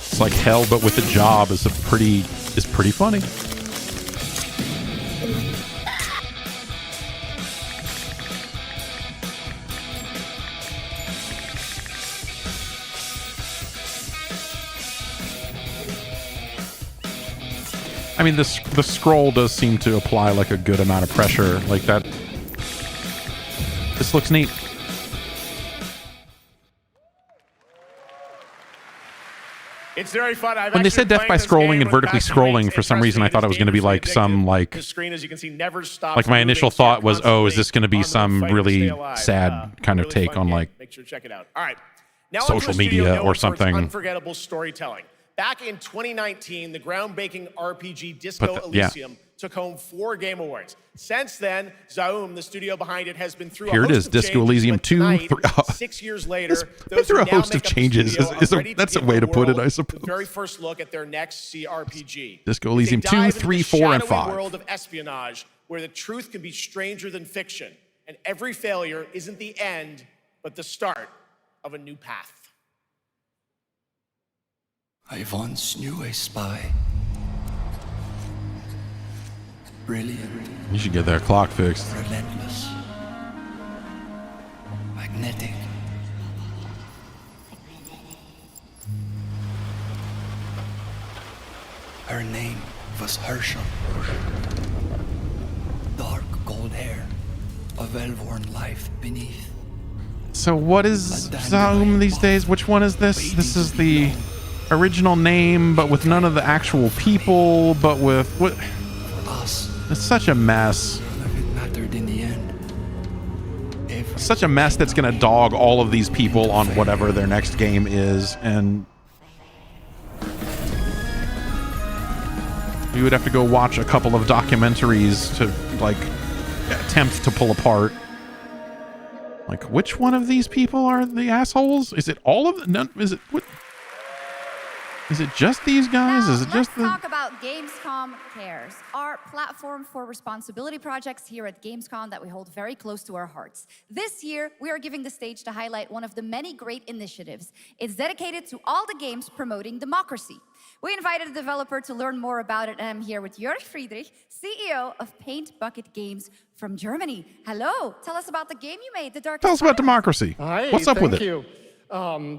It's like hell, but with a job is pretty funny. I mean, the scroll does seem to apply like a good amount of pressure, like that. This looks neat. It's very fun. When they said death by scrolling and vertically scrolling, for some reason I thought it was going to be like some like. The screen, as you can see, never stops Like my initial moving, so you're thought was, oh, is this going to be on the some fight to really stay alive. sad kind of Really take fun on game. like Make sure to check it out. All right. Now social onto a studio media known or for its something. unforgettable storytelling. Back in 2019, the groundbreaking RPG Disco yeah. Elysium took home 4 Game Awards. Since then, Zaum, the studio behind it, has been through Here a it host is, of Disco changes, Elysium but 2, tonight, 3. 6 years later, Been those through who a now host make of up the changes studio is are ready to that's a give way the to put it, world I suppose. the very first look at their next CRPG. Disco They Elysium 2, dive into 3, the 4, and shadowy 5. world of espionage, where the truth can be stranger than fiction, and every failure isn't the end, but the start of a new path. I once knew a spy. Brilliant. You should get that clock fixed. Relentless. Magnetic. Her name was Herschel. Dark gold hair. A well-worn life beneath. So what is Zaum these days? Which one is this? This is the original name, but with none of the actual people, but with what? It's such a mess. It mattered in the end. It's such a mess that's going to dog all of these people on whatever their next game is, and you would have to go watch a couple of documentaries to like attempt to pull apart. Like, which one of these people are the assholes? Is it all of them? None, is it what? Is it just these guys? Now, Is it just the... Let's talk about Gamescom Cares, our platform for responsibility projects here at Gamescom that we hold very close to our hearts. This year, we are giving the stage to highlight one of the many great initiatives. It's dedicated to all the games promoting democracy. We invited a developer to learn more about it, and I'm here with Jörg Friedrich, CEO of Paint Bucket Games from Germany. Hello, tell us about the game you made, The Darkest Tell us about democracy. Hi, What's up with it? Thank you.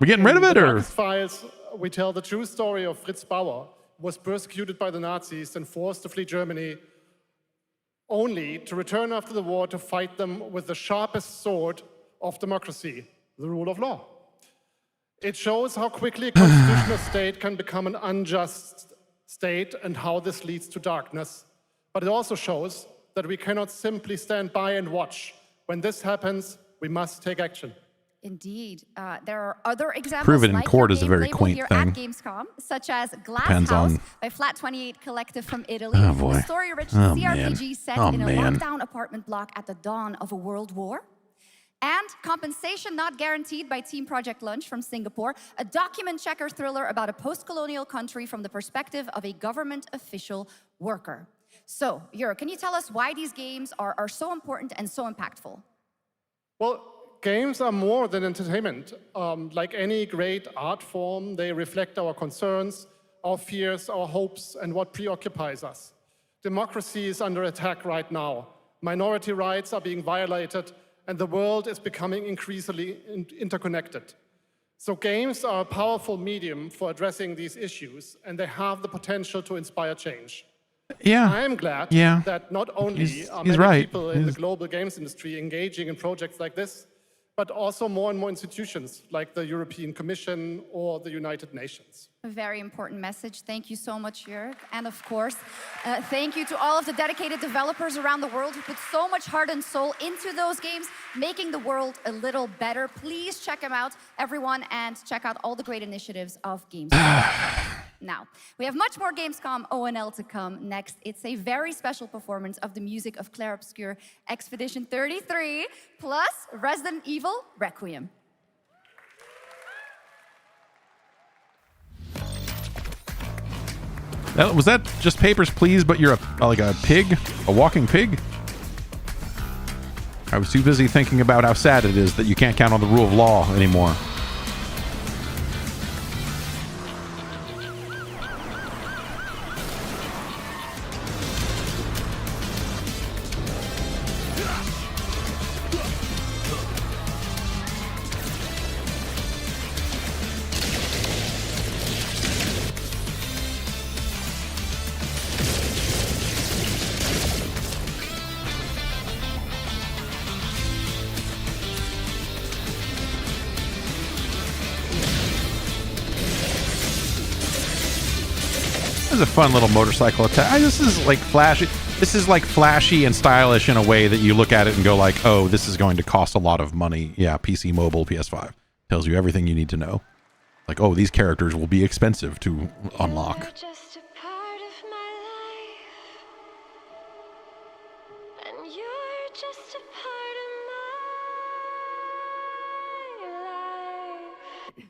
We're getting rid of it, in The or? Darkest Files, we tell the true story of Fritz Bauer, who was persecuted by the Nazis and forced to flee Germany, only to return after the war to fight them with the sharpest sword of democracy, the rule of law. It shows how quickly a constitutional state can become an unjust state and how this leads to darkness. But it also shows that we cannot simply stand by and watch. When this happens, we must take action. Indeed. There are other examples Prove it in like court your is a game very label quaint here thing. at Gamescom, such as Glass Depends House on- by Flat 28 Collective from Italy, Oh, boy. a story-rich Oh, CRPG man. set Oh, in a man. lockdown apartment block at the dawn of a world war. And Compensation Not Guaranteed by Team Project Lunch from Singapore, a document checker thriller about a post-colonial country from the perspective of a government official worker. So, Jörg, can you tell us why these games are so important and so impactful? Well, games are more than entertainment. Like any great art form, they reflect our concerns, our fears, our hopes, and what preoccupies us. Democracy is under attack right now. Minority rights are being violated, and the world is becoming increasingly interconnected. So games are a powerful medium for addressing these issues, and they have the potential to inspire change. Yeah. I am glad Yeah. that not only He's are many right. people in the He's- global games industry engaging in projects like this, but also more and more institutions like the European Commission or the United Nations. A very important message. Thank you so much, Jörg. And of course, thank you to all of the dedicated developers around the world who put so much heart and soul into those games, making the world a little better. Please check them out, everyone, and check out all the great initiatives of Gamescom. Now, we have much more Gamescom ONL to come next. It's a very special performance of the music of Clair Obscur Expedition 33, plus Resident Evil Requiem. Was that just Papers, Please, but you're like a pig? A walking pig? I was too busy thinking about how sad it is that you can't count on the rule of law anymore. This is a fun little motorcycle attack. This is like flashy. This is like flashy and stylish in a way that you look at it and go like, oh, this is going to cost a lot of money. Yeah, PC, mobile, PS5. Tells you everything you need to know. Like, oh, these characters will be expensive to unlock. Just a part of my life, and you're just a part of my life.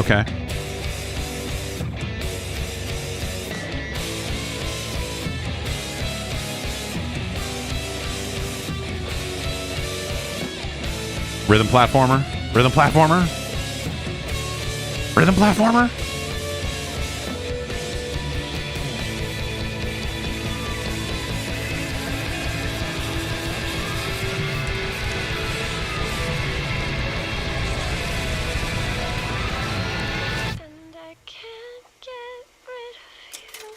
Okay. Rhythm platformer. Rhythm platformer. Rhythm platformer. And I can't get rid of you.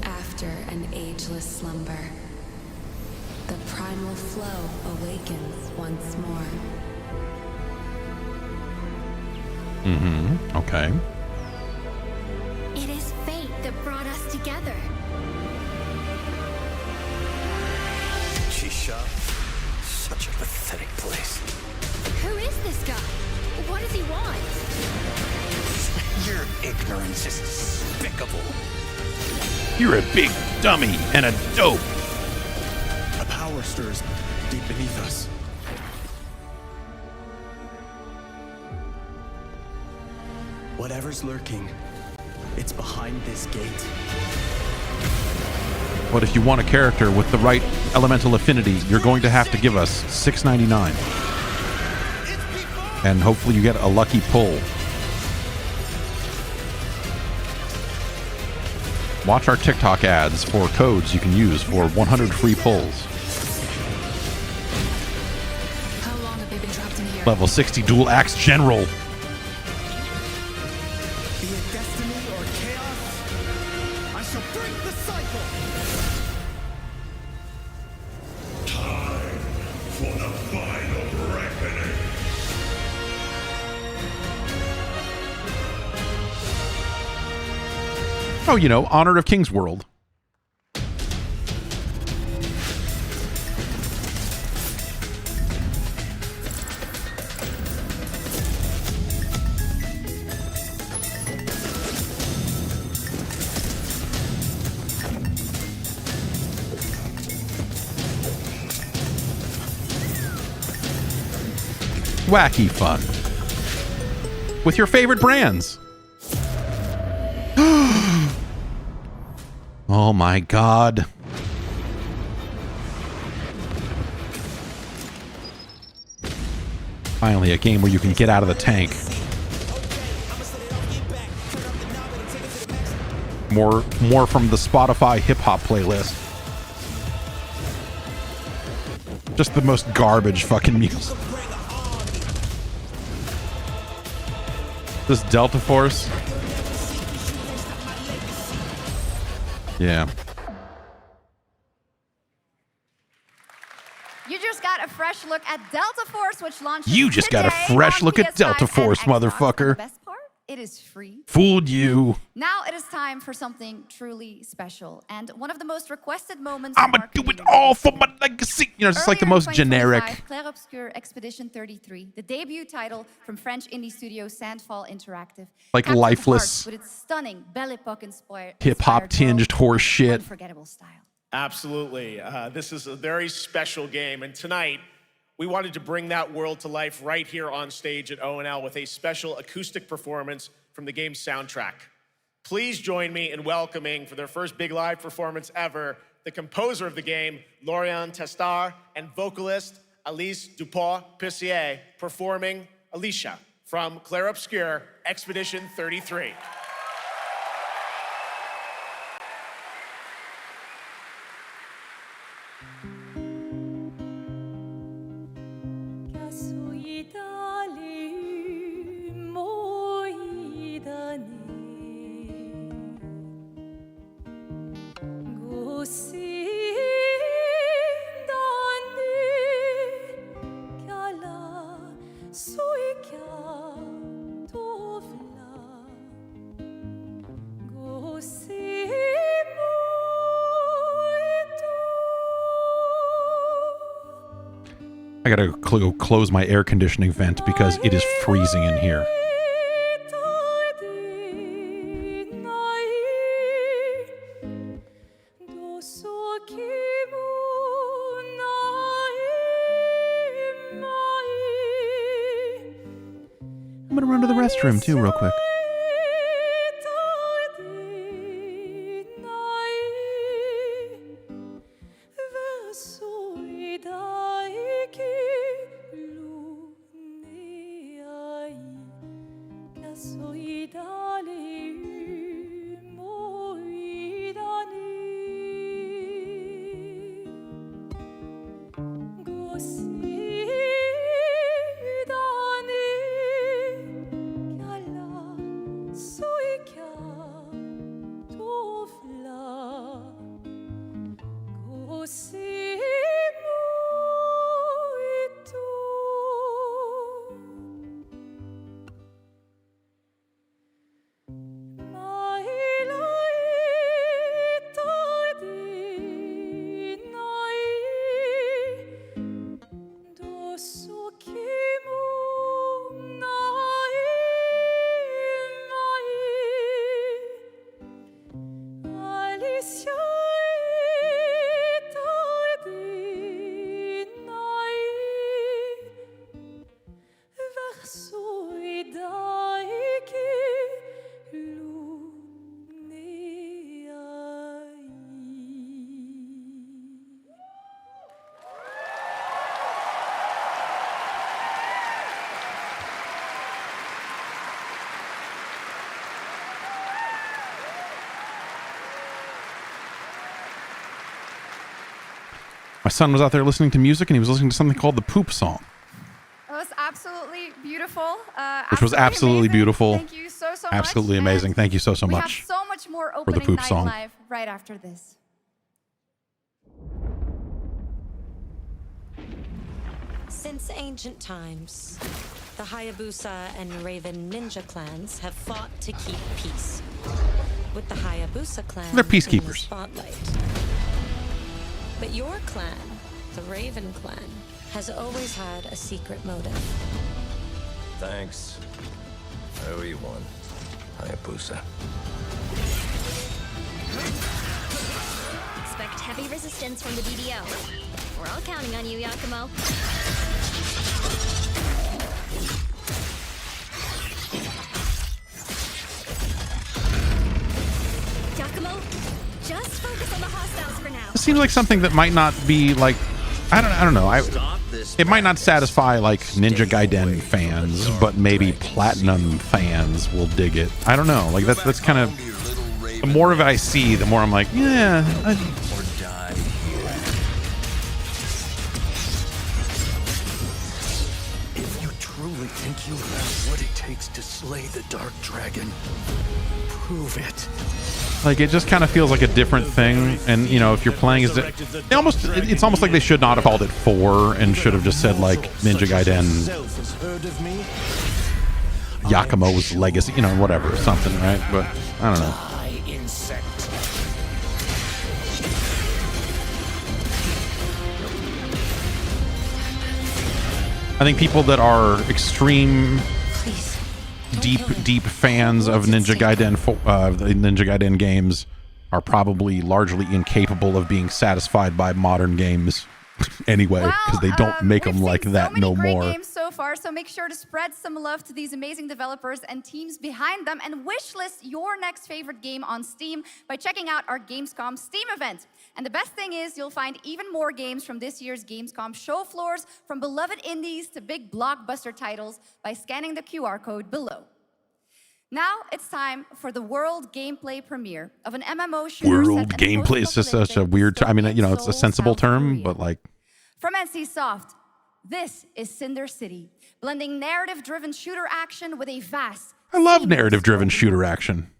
After an ageless slumber, the primal flow awakens once more. Mm-hmm. Okay. It is fate that brought us together. Shisha, such a pathetic place. Who is this guy? What does he want? Your ignorance is despicable. You're a big dummy and a dope. power stirs deep beneath us. Whatever's lurking, it's behind this gate. But if you want a character with the right elemental affinity, you're going to have to give us $6.99. And hopefully you get a lucky pull. Watch our TikTok ads for codes you can use for 100 free pulls. How long have they been trapped in here? Level 60 dual axe general. Be it destiny or chaos, I shall break the cycle. Time for the final reckoning. Oh, you know, Honor of King's World. Wacky fun. With your favorite brands. Oh my god. Finally, a game where you can get out of the tank. More from the Spotify hip-hop playlist. Just the most garbage fucking music. This Delta Force. Yeah. You just got a fresh look at Delta Force, which launched You just got a fresh look at Delta Force, motherfucker. The best part, it is free. Fooled you. Now it is time for something truly special, and one of the most requested moments. I'ma do it all for my legacy. You know, it's just like the most generic. Clair Obscur Expedition 33, the debut title from French indie studio Sandfall Interactive. Like captured the lifeless, hearts with its stunning Belle Epoque inspired hip-hop tinged horse shit. unforgettable style. Absolutely. This is a very special game. And tonight, we wanted to bring that world to life right here on stage at O&L with a special acoustic performance from the game's soundtrack. Please join me in welcoming, for their first big live performance ever, the composer of the game, Laurent Testard, and vocalist Alice Dupont-Pissier, performing Alicia from Clair Obscur Expedition 33. I gotta go close my air conditioning vent because it is freezing in here. I'm gonna run to the restroom too real quick. My son was out there listening to music, and he was listening to something called the Poop Song. It was absolutely beautiful. Which was absolutely amazing. beautiful. Thank you so Absolutely much. amazing. Thank you so We much. have so much more for the opening Poop night Song. live right after this. Since ancient times, the Hayabusa and Raven ninja clans have fought to keep peace. With the Hayabusa clan They're in the peacekeepers. spotlight. But your clan, the Raven clan, has always had a secret motive. Thanks. I owe you one, Hayabusa. Expect heavy resistance from the BDO. We're all counting on you, Yakumo. Yakumo, just focus on the hostiles for now. It seems like something that might not be like, I don't know. It might not satisfy like Ninja Gaiden fans, but maybe Platinum fans will dig it. I don't know. Like that's kind of, the more of it I see, the more I'm like, yeah. If you truly think you have what it takes to slay the Dark Dragon, prove it. Like it just kind of feels like a different thing, and you know, if you're playing as it's almost like they should not have called it 4 and should have just said like Ninja Gaiden Yakumo's Legacy, you know, whatever, something, right? But I don't know. I think people that are extreme deep fans of Ninja Gaiden, the Ninja Gaiden games, are probably largely incapable of being satisfied by modern games anyway, because they don't make them like that no more. Games so far, so make sure to spread some love to these amazing developers and teams behind them, and wishlist your next favorite game on Steam by checking out our Gamescom Steam event. And the best thing is you'll find even more games from this year's Gamescom show floors, from beloved indies to big blockbuster titles, by scanning the QR code below. Now it's time for the world gameplay premiere of an MMO shooter. World gameplay is just such a weird I mean, you know, it's a sensible term, but like, from NCSoft, this is Cinder City, blending narrative-driven shooter action with a vast... I love narrative-driven shooter action,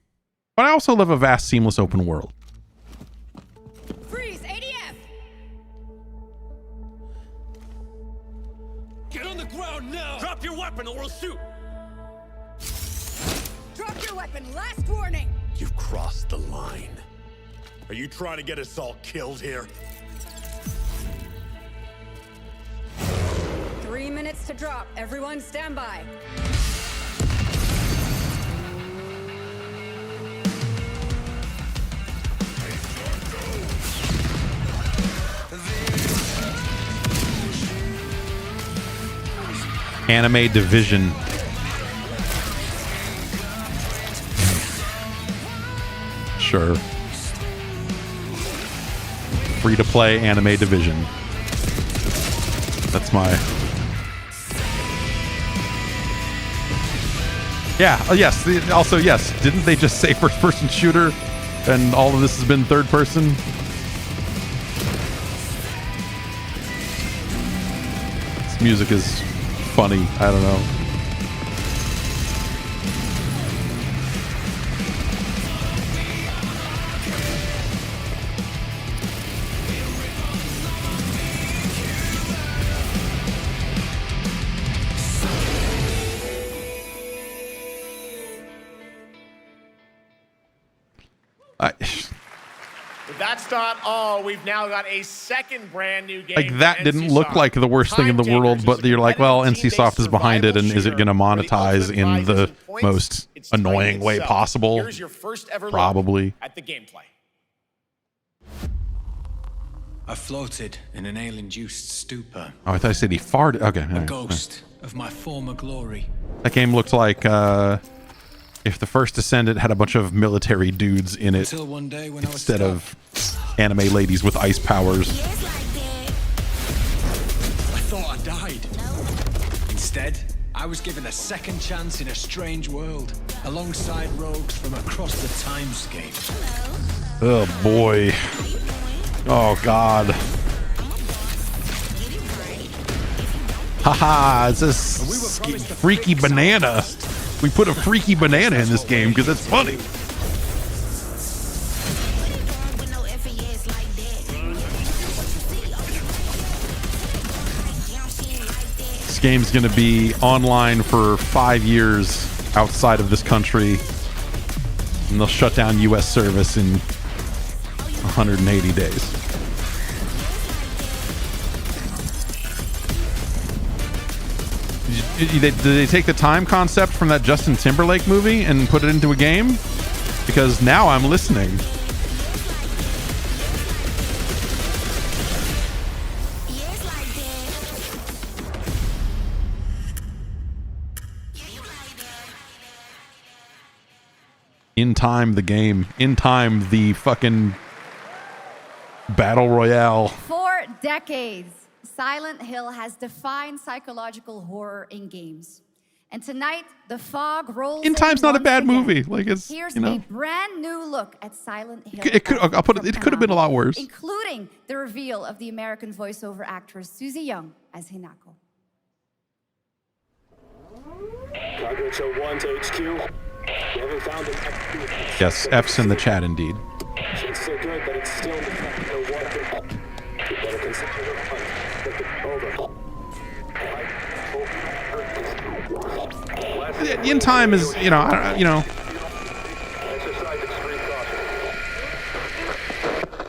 but I also love a vast, seamless open world. Freeze, ADF! Get on the ground now! Drop your weapon or we'll shoot! Drop your weapon, last warning! You've crossed the line. Are you trying to get us all killed here? 3 minutes to drop. Everyone stand by. Anime Division. Sure. Free-to-play Anime Division. That's my... Yeah, yes. Also, yes. Didn't they just say first-person shooter? And all of this has been third-person? This music is funny. I don't know. But that's not all. We've now got a second brand new game. Like, that didn't look like the worst thing in the world, but you're like, well, NCSoft is behind it, and is it going to monetize in the most annoying way possible? Here's your first ever Probably. look at the gameplay. I floated in an ale-induced stupor. Oh, I thought I said he farted. Okay. A ghost of my former glory. That game looked like if the first Descendant had a bunch of military dudes in it Until one day when instead of anime ladies with ice powers. I thought I died. Instead, I was given a second chance in a strange world, alongside rogues from across the timescape. Oh boy. Oh god. Haha, it's this freaky banana. We put a freaky banana in this game because it's funny. This game's going to be online for 5 years outside of this country, and they'll shut down US service in 180 days. Did they take the time concept from that Justin Timberlake movie and put it into a game? Because now I'm listening. In Time, the game. In Time, the fucking battle royale. For decades, Silent Hill has defined psychological horror in games. And tonight, the fog rolls In Time's not a bad movie. Like it's, Here's you know. a brand new look at Silent Hill. It could, I'll put it. It could have been a lot worse. Including the reveal of the American voiceover actress Susie Young as Hinako. Cargo 1 to HQ. We haven't found it. Yes, F's in the chat indeed. It's so good, but it's still the water. You better consider the hunt. Over. In Time is, you know,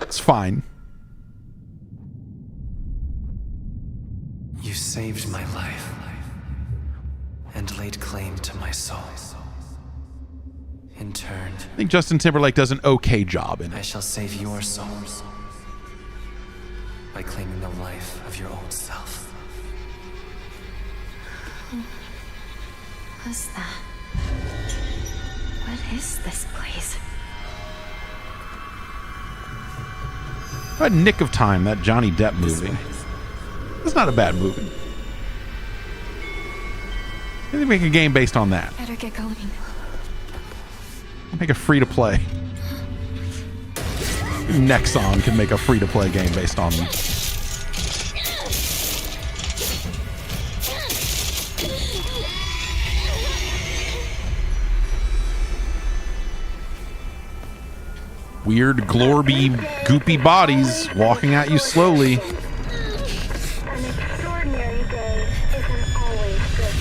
it's fine. You saved my life and laid claim to my soul. In turn, I think Justin Timberlake does an okay job in it. I shall save your souls by claiming the life of your old self. What's that? What is this place? What Nick of Time, that Johnny Depp movie. It's not a bad movie. Maybe make a game based on that. Better get going. Make a free-to-play. Nexon can make a free-to-play game based on them. Weird, glorby, goopy bodies walking at you slowly. An extraordinary day isn't always good.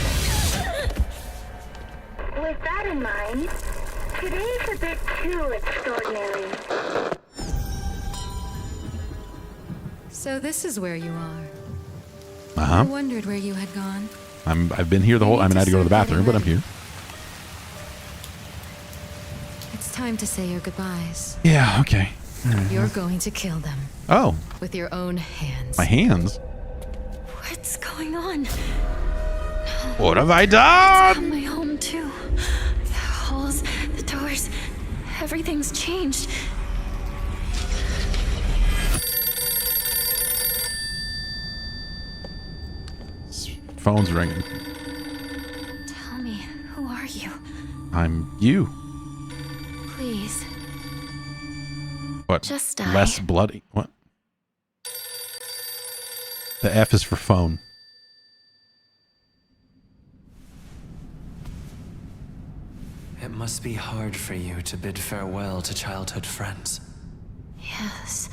With that in mind, today's a bit too extraordinary. So this is where you are. Uh-huh. I wondered where you had gone. I've been here the whole. I mean, I had to go to the bathroom, but I'm here. It's time to say your goodbyes. Yeah. Okay. All right. You're going to kill them. Oh. With your own hands. My hands. What's going on? What have I It's done? my home too. The halls, the doors, everything's changed. Phone's ringing. Tell me, who are you? I'm you. Please. What? Just die. Less bloody. What? The F is for phone. It must be hard for you to bid farewell to childhood friends. Yes.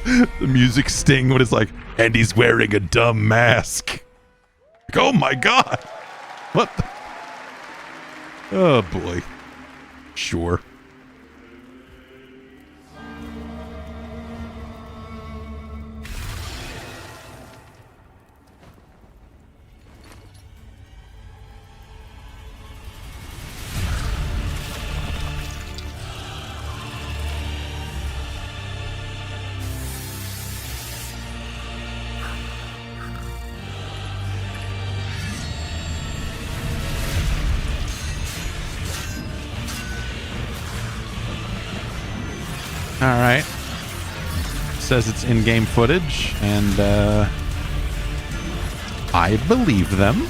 The music sting when it's like, and he's wearing a dumb mask. Like, oh my god. What the? Oh boy. Sure. All right. Says it's in-game footage, and I believe them.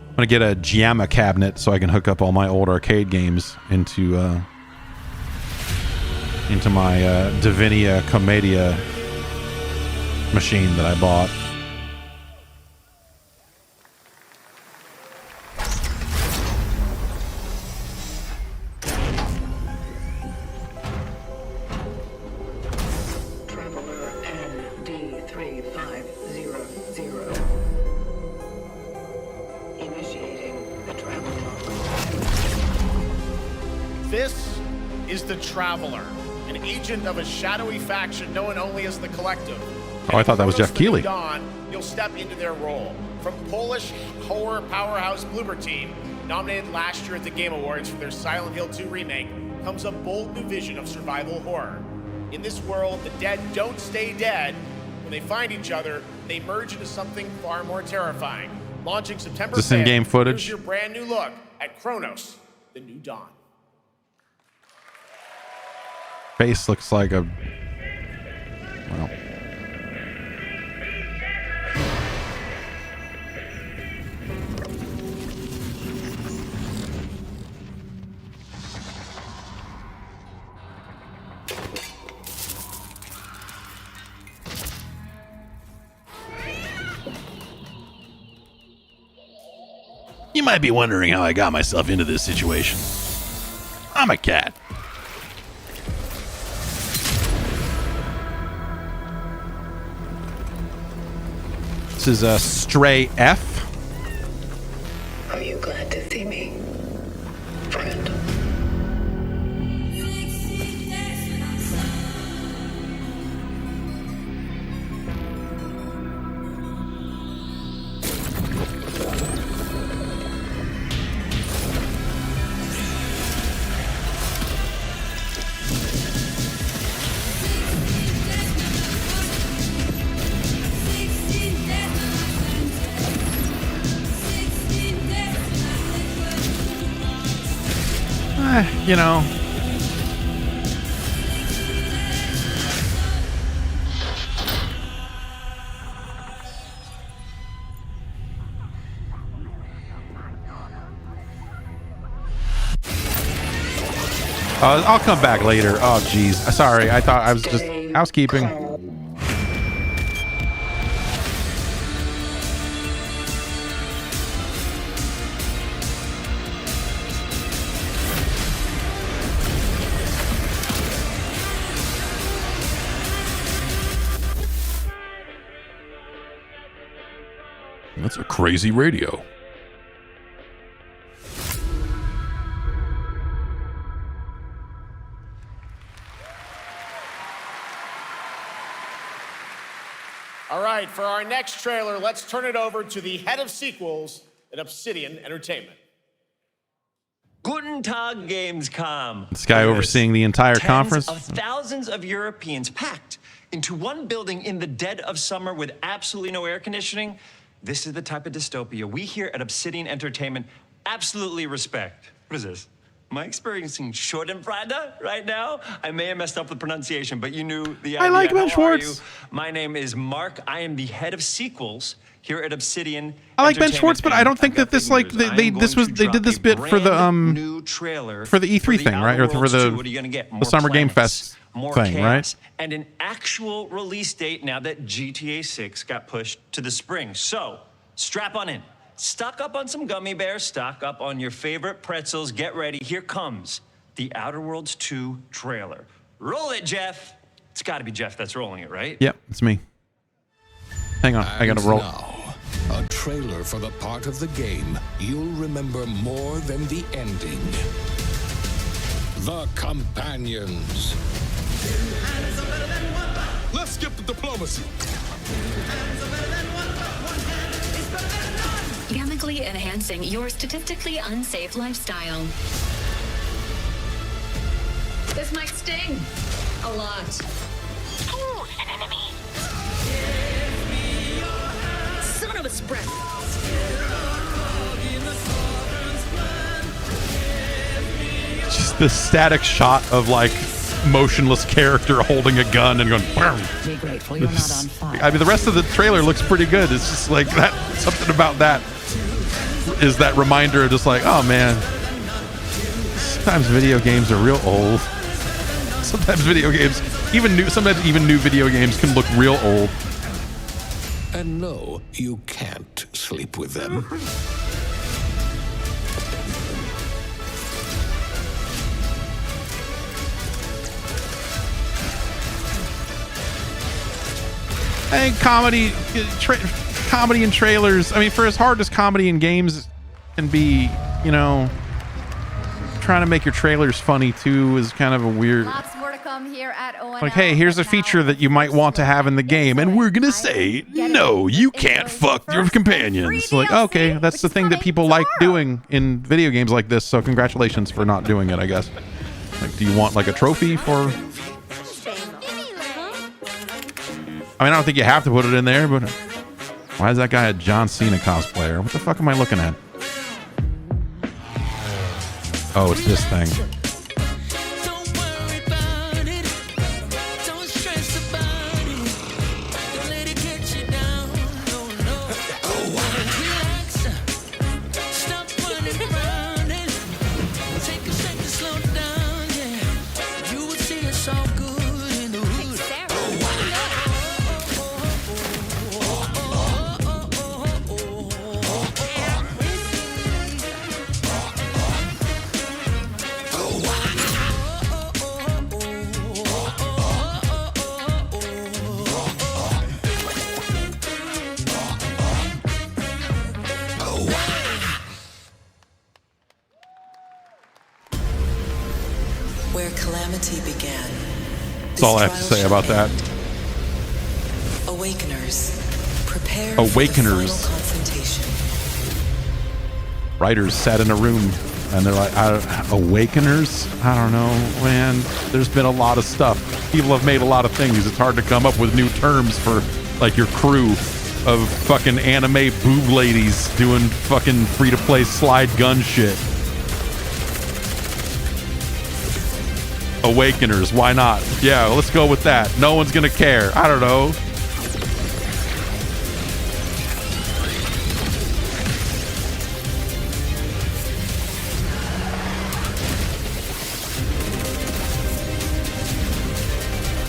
I'm gonna get a Giamma cabinet so I can hook up all my old arcade games into my Divinia Commedia machine that I bought. This is the Traveler, an agent of a shadowy faction known only as the Collective. Oh, I thought that was Jeff Keighley. Dawn, you'll step into their role. From Polish horror powerhouse Bloober Team, nominated last year at the Game Awards for their Silent Hill 2 remake, comes a bold new vision of survival horror. In this world, the dead don't stay dead. When they find each other, they merge into something far more terrifying. Launching September 5th, Is this in-game footage? Here's your brand new look at Kronos, the New Dawn. Face looks like a... well... You might be wondering how I got myself into this situation. I'm a cat. This is a Stray F. Are you glad to see me, friend? You know. I'll come back later. Oh, geez. Sorry. I thought I was just housekeeping. That's a crazy radio. All right, for our next trailer, let's turn it over to the head of sequels at Obsidian Entertainment. Guten Tag, Gamescom. This guy overseeing the entire conference. Tens of thousands of Europeans packed into one building in the dead of summer with absolutely no air conditioning. This is the type of dystopia we here at Obsidian Entertainment absolutely respect. What is this? Am I experiencing Schadenfreude right now? I may have messed up the pronunciation, but you knew the idea. I like Ben How are Schwartz. you? My name is Mark. I am the head of sequels here at Obsidian. I like Ben Schwartz, but I don't think that this like they did this bit for the new trailer for the E3 thing, right? Or for the What are you gonna get? the Summer Game Fest more thing, chaos, right? and an actual release date now that GTA 6 got pushed to the spring. So strap on in. Stock up on some gummy bears. Stock up on your favorite pretzels. Get ready. Here comes the Outer Worlds 2 trailer. Roll it, Jeff. It's got to be Jeff that's rolling it, right? Yep, it's me. Hang on, I gotta roll. Now, a trailer for the part of the game you'll remember more than the ending. The companions. Let's skip the diplomacy. Chemically enhancing your statistically unsafe lifestyle. This might sting a lot. Ooh, an enemy. Son of a spread. Just the static shot of like motionless character holding a gun and going. Be grateful you're not on fire. I mean, the rest of the trailer looks pretty good. It's just like that. Something about that is that reminder of just like, oh man. Sometimes video games are real old. Sometimes video games, sometimes even new video games can look real old. And no, you can't sleep with them. I think comedy in trailers, I mean, for as hard as comedy in games can be, you know, trying to make your trailers funny too is kind of a weird. Lots more to come here at ONL. Like, hey, here's a feature that you might want to have in the game, and we're gonna say, no, you can't fuck your companions. Like, okay, that's the thing that people like doing in video games like this, so congratulations for not doing it, I guess. Like, do you want like a trophy for... I mean, I don't think you have to put it in there, but why is that guy a John Cena cosplayer? What the fuck am I looking at? Oh, it's this thing. That's all I have to say about that. Awakeners, prepare Awakeners. Writers sat in a room and they're like, Awakeners? I don't know, man. There's been a lot of stuff. People have made a lot of things. It's hard to come up with new terms for like your crew of fucking anime boob ladies doing fucking free-to-play slide gun shit. Awakeners, why not? Yeah, let's go with that. No one's gonna care. I don't know.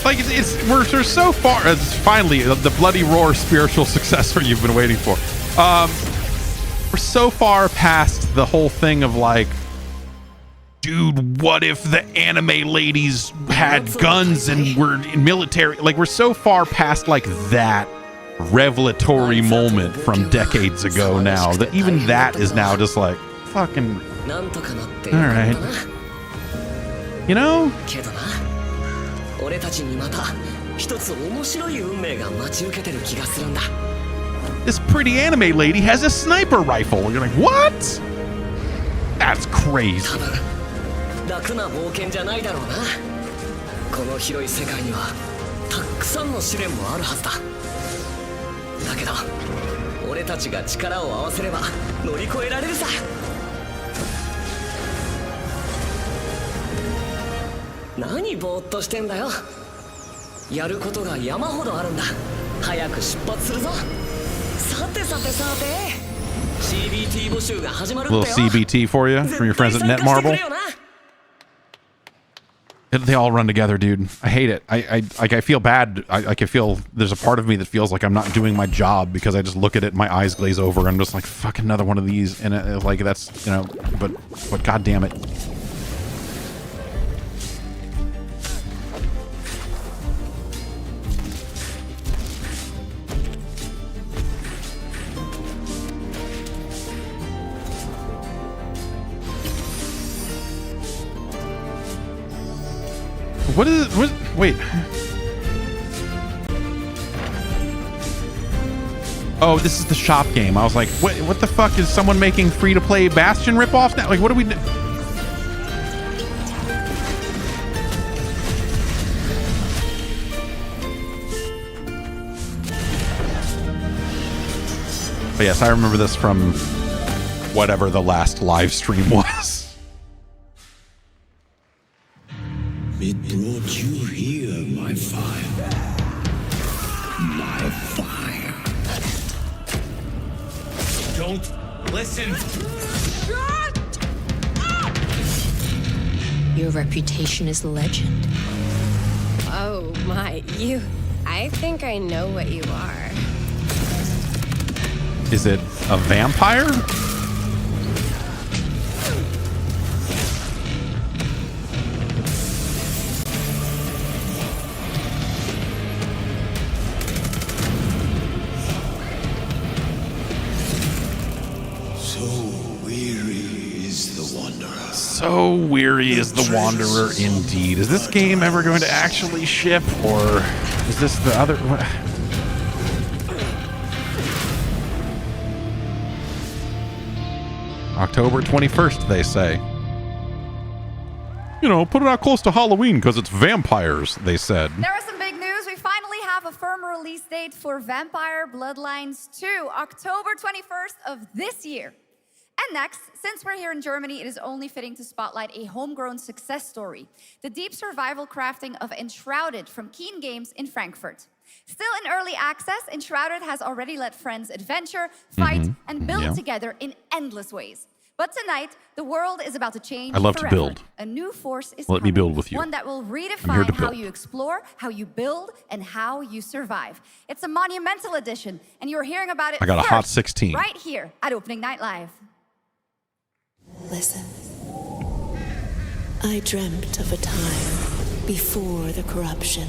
Like we're so far. It's finally the bloody roar spiritual successor you've been waiting for. We're so far past the whole thing of like, dude, what if the anime ladies had guns and were in military? Like, we're so far past like that revelatory moment from decades ago now that even that is now just like fucking all right, you know. This pretty anime lady has a sniper rifle. You're like, what? That's crazy. 楽な冒険じゃないだろうな。この広い世界にはたくさんの試練もあるはずだ。だけど俺たちが力を合わせれば乗り越えられるさ。何ぼーっとしてんだよ。やることが山ほどあるんだ。早く出発するぞ。さてさてさて CBT 募集が始まるんだよ。Little CBT for you from your friends at Netmarble. They all run together, dude. I hate it. I feel bad. I can feel there's a part of me that feels like I'm not doing my job because I just look at it, my eyes glaze over, and I'm just like, fuck, another one of these, and like that's, you know, but god damn it. What is it? Wait. Oh, this is the shop game. I was like, what the fuck is someone making free-to-play Bastion ripoffs now? Like, what do we do? But yes, I remember this from whatever the last live stream was. It brought you here, my fire. My fire. Don't listen. Your reputation is legend. Oh my, I think I know what you are. Is it a vampire? So weary is the Wanderer indeed. Is this game ever going to actually ship, or is this the other? October 21st, they say. You know, put it out close to Halloween because it's vampires, they said. There was some big news. We finally have a firm release date for Vampire Bloodlines 2, October 21st of this year. And next, since we're here in Germany, it is only fitting to spotlight a homegrown success story, the deep survival crafting of Enshrouded from Keen Games in Frankfurt. Still in early access, Enshrouded has already let friends adventure, fight, and build together in endless ways. But tonight, the world is about to change. I love forever. to build. A new force is Let me build with you. one that will redefine how you explore, how you build, and how you survive. It's a monumental edition, and you're hearing about it I got first, a hot 16. right here at Opening Night Live. Listen. I dreamt of a time before the corruption.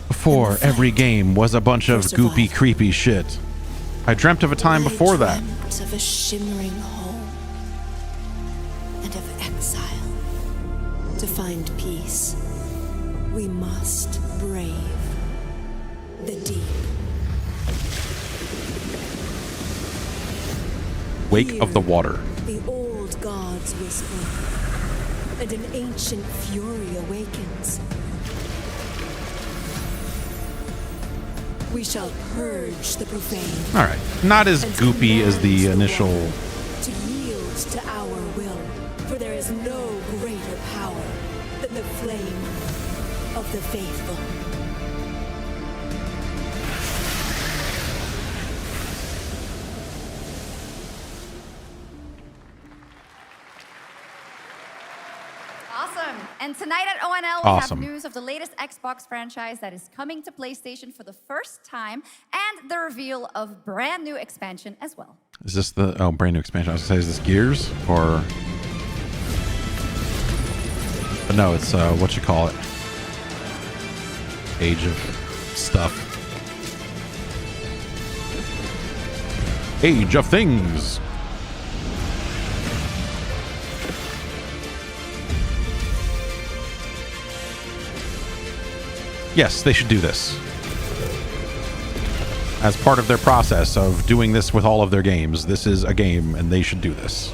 Before every game was a bunch of goopy, creepy shit. I dreamt of a time before that. I dreamt of a shimmering home and of exile. To find peace, we must brave the deep. Wake of the Water. The old gods whisper, and an ancient fury awakens. We shall purge the profane. All right. Not as goopy as the initial. To yield to our will, for there is no greater power than the flame of the faithful. Awesome. And tonight at ONL, we have news of the latest Xbox franchise that is coming to PlayStation for the first time, and the reveal of brand new expansion as well. Is this the brand new expansion? I was gonna say, is this Gears or? But no, it's what you call it. Age of stuff. Age of Things. Yes, they should do this. As part of their process of doing this with all of their games, this is a game and they should do this.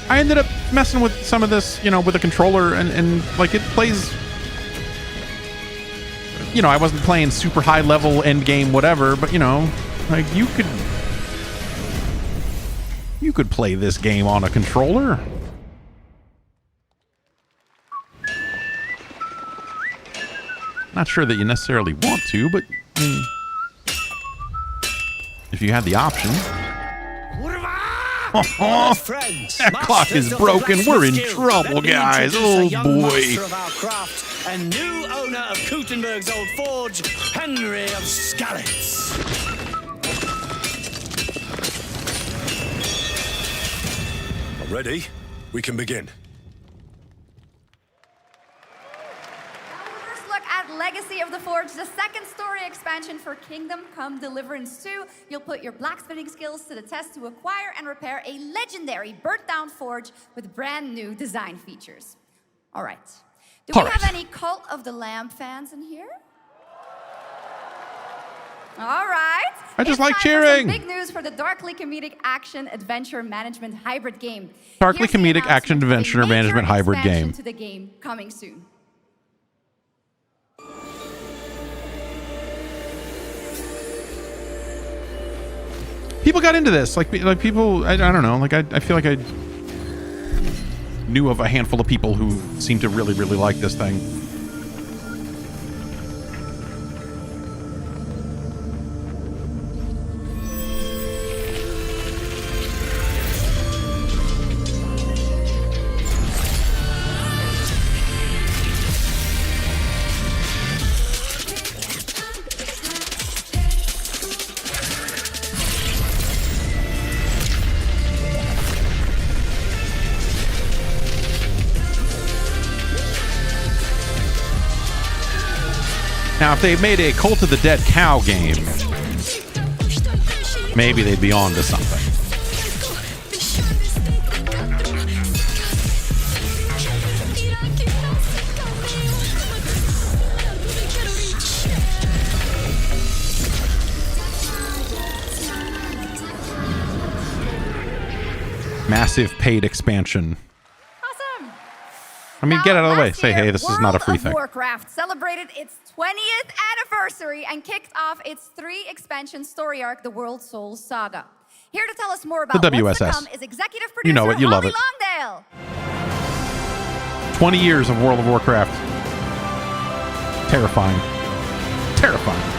I ended up messing with some of this, you know, with a controller and like it plays. You know, I wasn't playing super high level end game, whatever, but you know, like you could play this game on a controller. Not sure that you necessarily want to, but I mean, if you had the option. That clock is broken. We're in trouble, guys. Oh boy. And new owner of Kutenberg's old forge, Henry of Skalitz. Ready? We can begin. First look at Legacy Legacy of the Forge, the second story expansion for Kingdom Come Deliverance 2. You'll put your blacksmithing skills to the test to acquire and repair a legendary burnt-down forge with brand new design features. All right. Do we have any Cult of the Lamb fans in here? All right. I just like cheering. Big news for the darkly comedic action adventure management hybrid game. Darkly comedic action adventure management hybrid game. To the game coming soon. People got into this, like people. I don't know. Like I feel like I knew of a handful of people who seemed to really like this thing. Now, if they made a Cult of the Dead Cow game, maybe they'd be on to something. Massive paid expansion. I mean, get out of the way. Say, hey, this is not a free thing. Warcraft celebrated its 20th anniversary and kicked off its 3 expansion story arc, the World Souls Saga. Here to tell us more about the WSS. What's to come is executive producer You know it, you love it. Longdale. 20 years of World of Warcraft. Terrifying. Terrifying.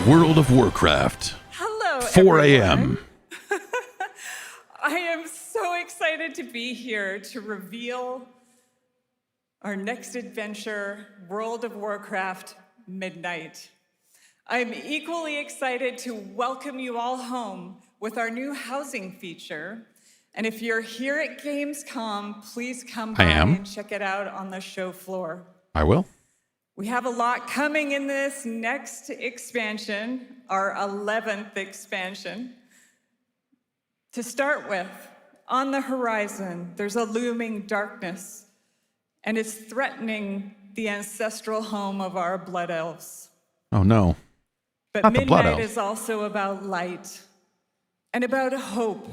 World of Warcraft. Hello, 4 a.m. I am so excited to be here to reveal our next adventure, World of Warcraft Midnight. I'm equally excited to welcome you all home with our new housing feature. And if you're here at Gamescom, please come by and check it out on the show floor. I will. We have a lot coming in this next expansion, our 11th expansion. To start with, on the horizon, there's a looming darkness, and it's threatening the ancestral home of our blood elves. Oh no. But Not the blood Midnight elves. is also about light, and about hope,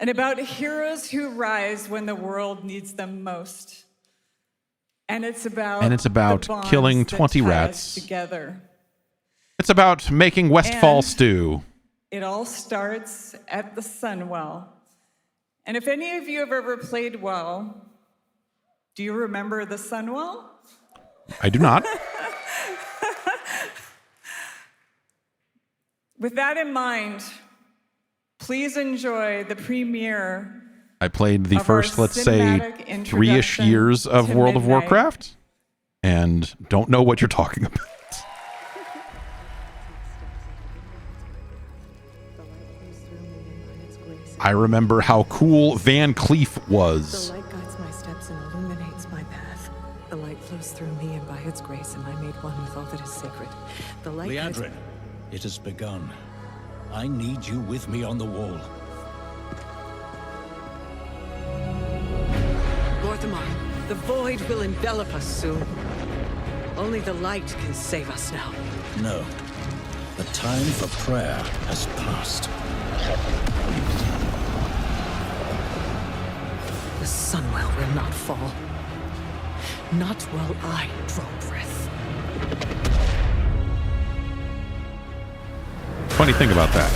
and about heroes who rise when the world needs them most. And it's about the bonds killing that 20 tie us rats. together. It's about making Westfall And stew. It all starts at the Sunwell. And if any of you have ever played WoW, do you remember the Sunwell? I do not. With that in mind, please enjoy the premiere I played the of our first, let's say, cinematic 3-ish introduction years of to World of Midnight. Warcraft and don't know what you're talking about. I remember how cool Van Cleef was. The light guides my steps and illuminates my path. The light flows through me, and by its grace am I made one with all that is sacred. The light guides... Liadrin, it has begun. I need you with me on the wall. Gorthamar, the void will envelop us soon. Only the light can save us now. No. The time for prayer has passed. The Sunwell will not fall. Not while I draw breath. Funny thing about that.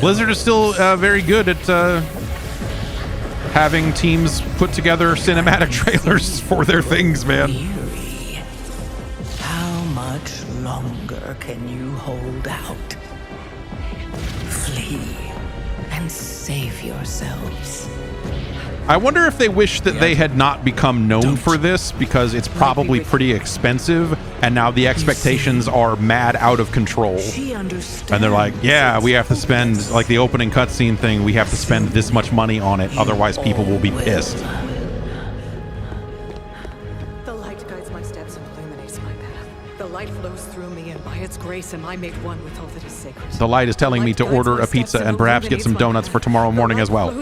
Blizzard is still very good at having teams put together cinematic trailers for their things, man. How much longer can you hold out? yourselves. I wonder if they wish that they had not become known for this, because it's probably pretty expensive, and now the expectations are mad out of control. And they're like, yeah, we have to spend, like the opening cutscene thing, we have to spend this much money on it, otherwise people will be pissed. The light guides my steps and illuminates my path. The light flows through me, and by its grace am I made one with all that is sacred. The light is telling me to order a pizza and perhaps get some donuts for tomorrow morning as well.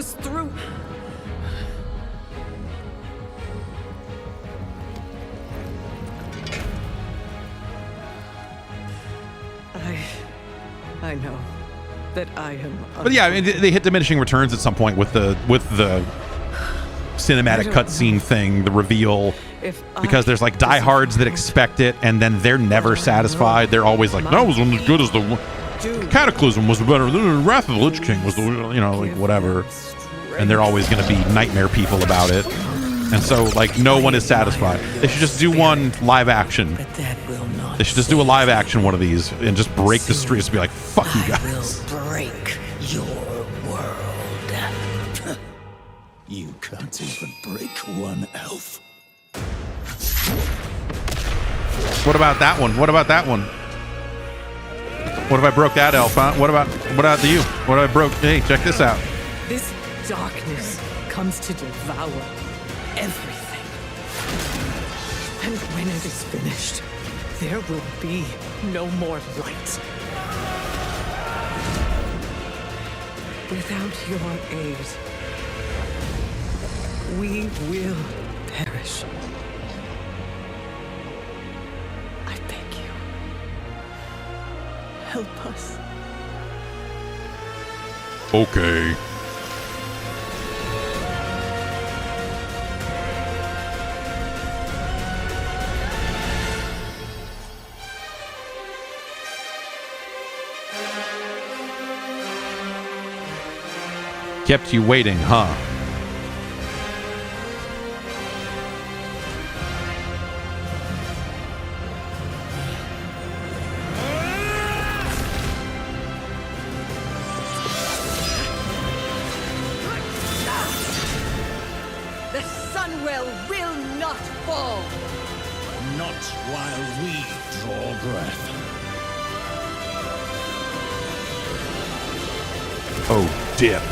I know that I am. But yeah, I mean, they hit diminishing returns at some point with the cinematic cutscene thing, the reveal, because there's like diehards that expect it, and then they're never satisfied. They're always like, no, it wasn't as good as the Cataclysm was better. The Wrath of the Lich King was the, you know, like whatever. And they're always going to be nightmare people about it. And so, like, no one is satisfied. They should just do one live action. They should just do a live action one of these and just break the streets and be like, fuck you guys. I will break your world. You can't even break one elf. What about that one? What about that one? What if I broke that elf, huh? What about you? What if I broke? Hey, check this out. This darkness comes to devour everything. And when it is finished, there will be no more light. Without your aid, we will perish. I beg you, help us. Okay. Kept you waiting, huh? The Sunwell will not fall. Not while we draw breath. Oh, dip.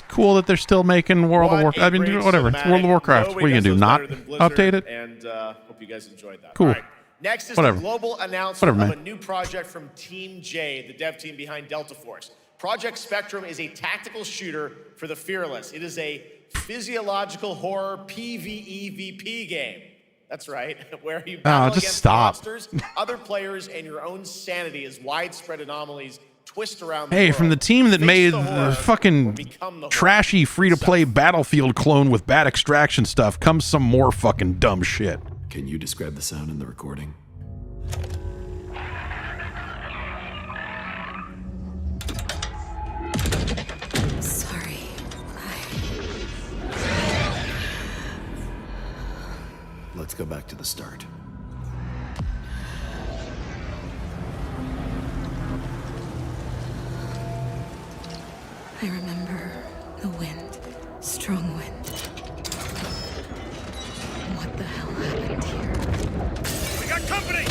Cool that they're still making World of Warcraft. I mean, whatever. It's World of Warcraft. What are you gonna do? Not update it? And hope you guys enjoyed that. Cool. All right. Next is Whatever. the global announcement Whatever, of a man. new project from Team J, the dev team behind Delta Force. Project Spectrum is a tactical shooter for the fearless. It is a physiological horror PvEVP game. That's right, where you battle just against stop. monsters, other players, and your own sanity as widespread anomalies twist around the Hey, world. from the team that Face made the the horror fucking or become the horror. trashy free-to-play Battlefield clone with bad extraction stuff comes some more fucking dumb shit. Can you describe the sound in the recording? Sorry. Let's go back to the start. I remember the wind, strong wind. What the hell happened here? We got company!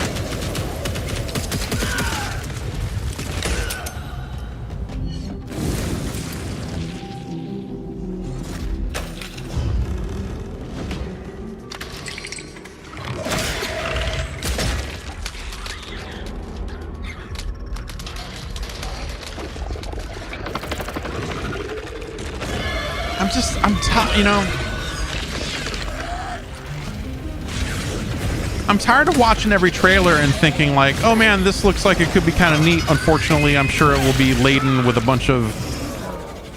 I'm tired of watching every trailer and thinking like, oh man, this looks like it could be kind of neat. Unfortunately, I'm sure it will be laden with a bunch of,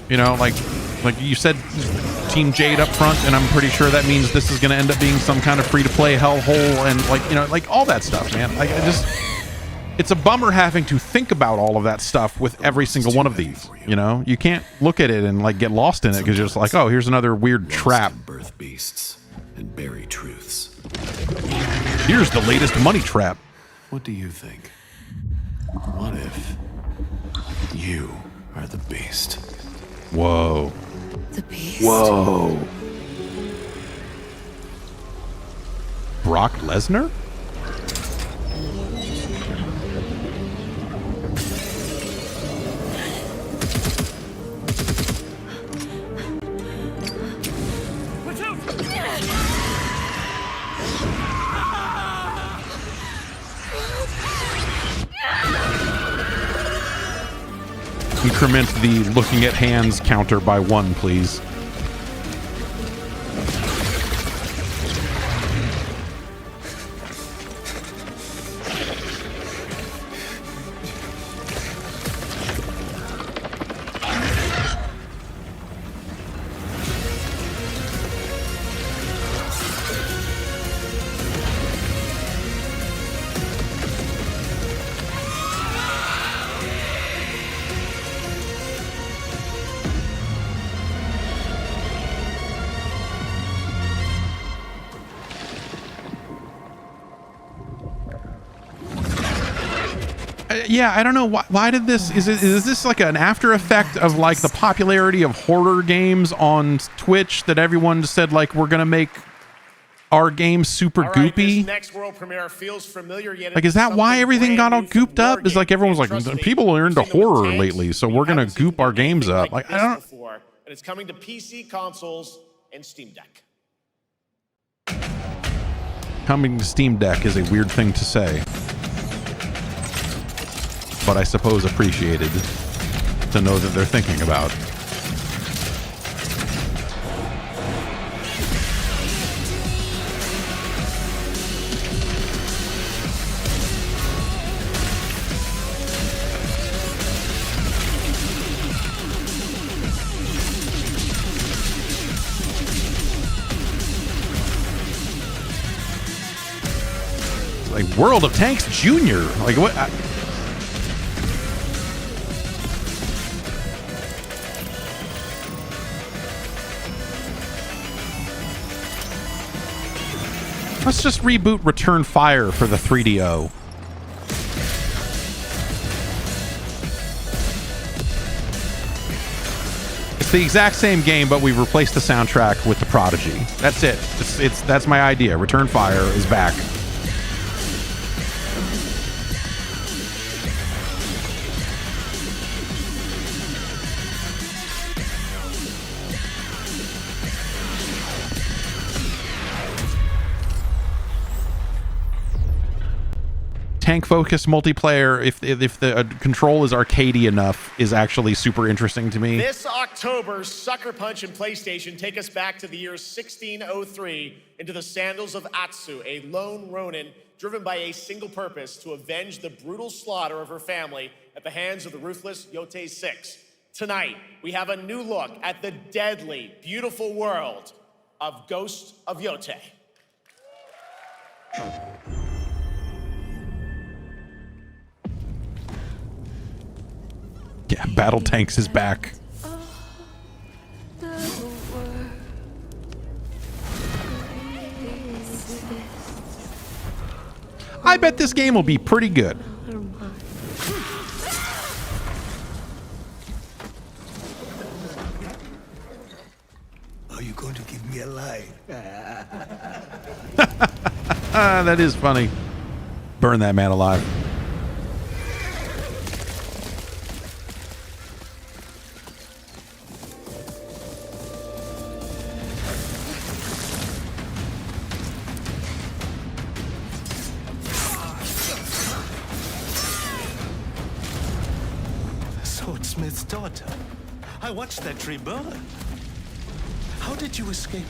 you know, like you said, Team Jade up front, and I'm pretty sure that means this is going to end up being some kind of free-to-play hellhole, and like, you know, like all that stuff, man. Like, it's a bummer having to think about all of that stuff with every single one of these. You know, you can't look at it and like get lost in it because you're just like, oh, here's another weird trap. Birth beasts and bury truths. Here's the latest money trap. What do you think? What if you are the beast? Whoa. The beast? Whoa. Brock Lesnar? Increment the looking at hands counter by 1, please. Yeah, I don't know why did this is this like an after effect of like the popularity of horror games on Twitch that everyone just said like we're gonna make our game super goopy? This next world premiere feels familiar, yet Like, is that why everything got all gooped up? Is like everyone's like people are into horror lately, so we're gonna goop our games up. Like I don't. And it's coming to PC, consoles, and Steam Deck. Coming to Steam Deck is a weird thing to say, but I suppose appreciated to know that they're thinking about. Like World of Tanks Jr. Like what? Let's just reboot Return Fire for the 3DO. It's the exact same game, but we've replaced the soundtrack with the Prodigy. That's it. That's my idea. Return Fire is back. Tank-focused multiplayer, if the control is arcadey enough, is actually super interesting to me. This October, Sucker Punch and PlayStation take us back to the year 1603 into the sandals of Atsu, a lone Ronin driven by a single purpose to avenge the brutal slaughter of her family at the hands of the ruthless Yote 6. Tonight, we have a new look at the deadly, beautiful world of Ghost of Yote. Yeah, Battle Tanks is back. I bet this game will be pretty good. Are you going to give me a line? That is funny. Burn that man alive. Swordsmith's daughter. I watched that tree burn. How did you escape?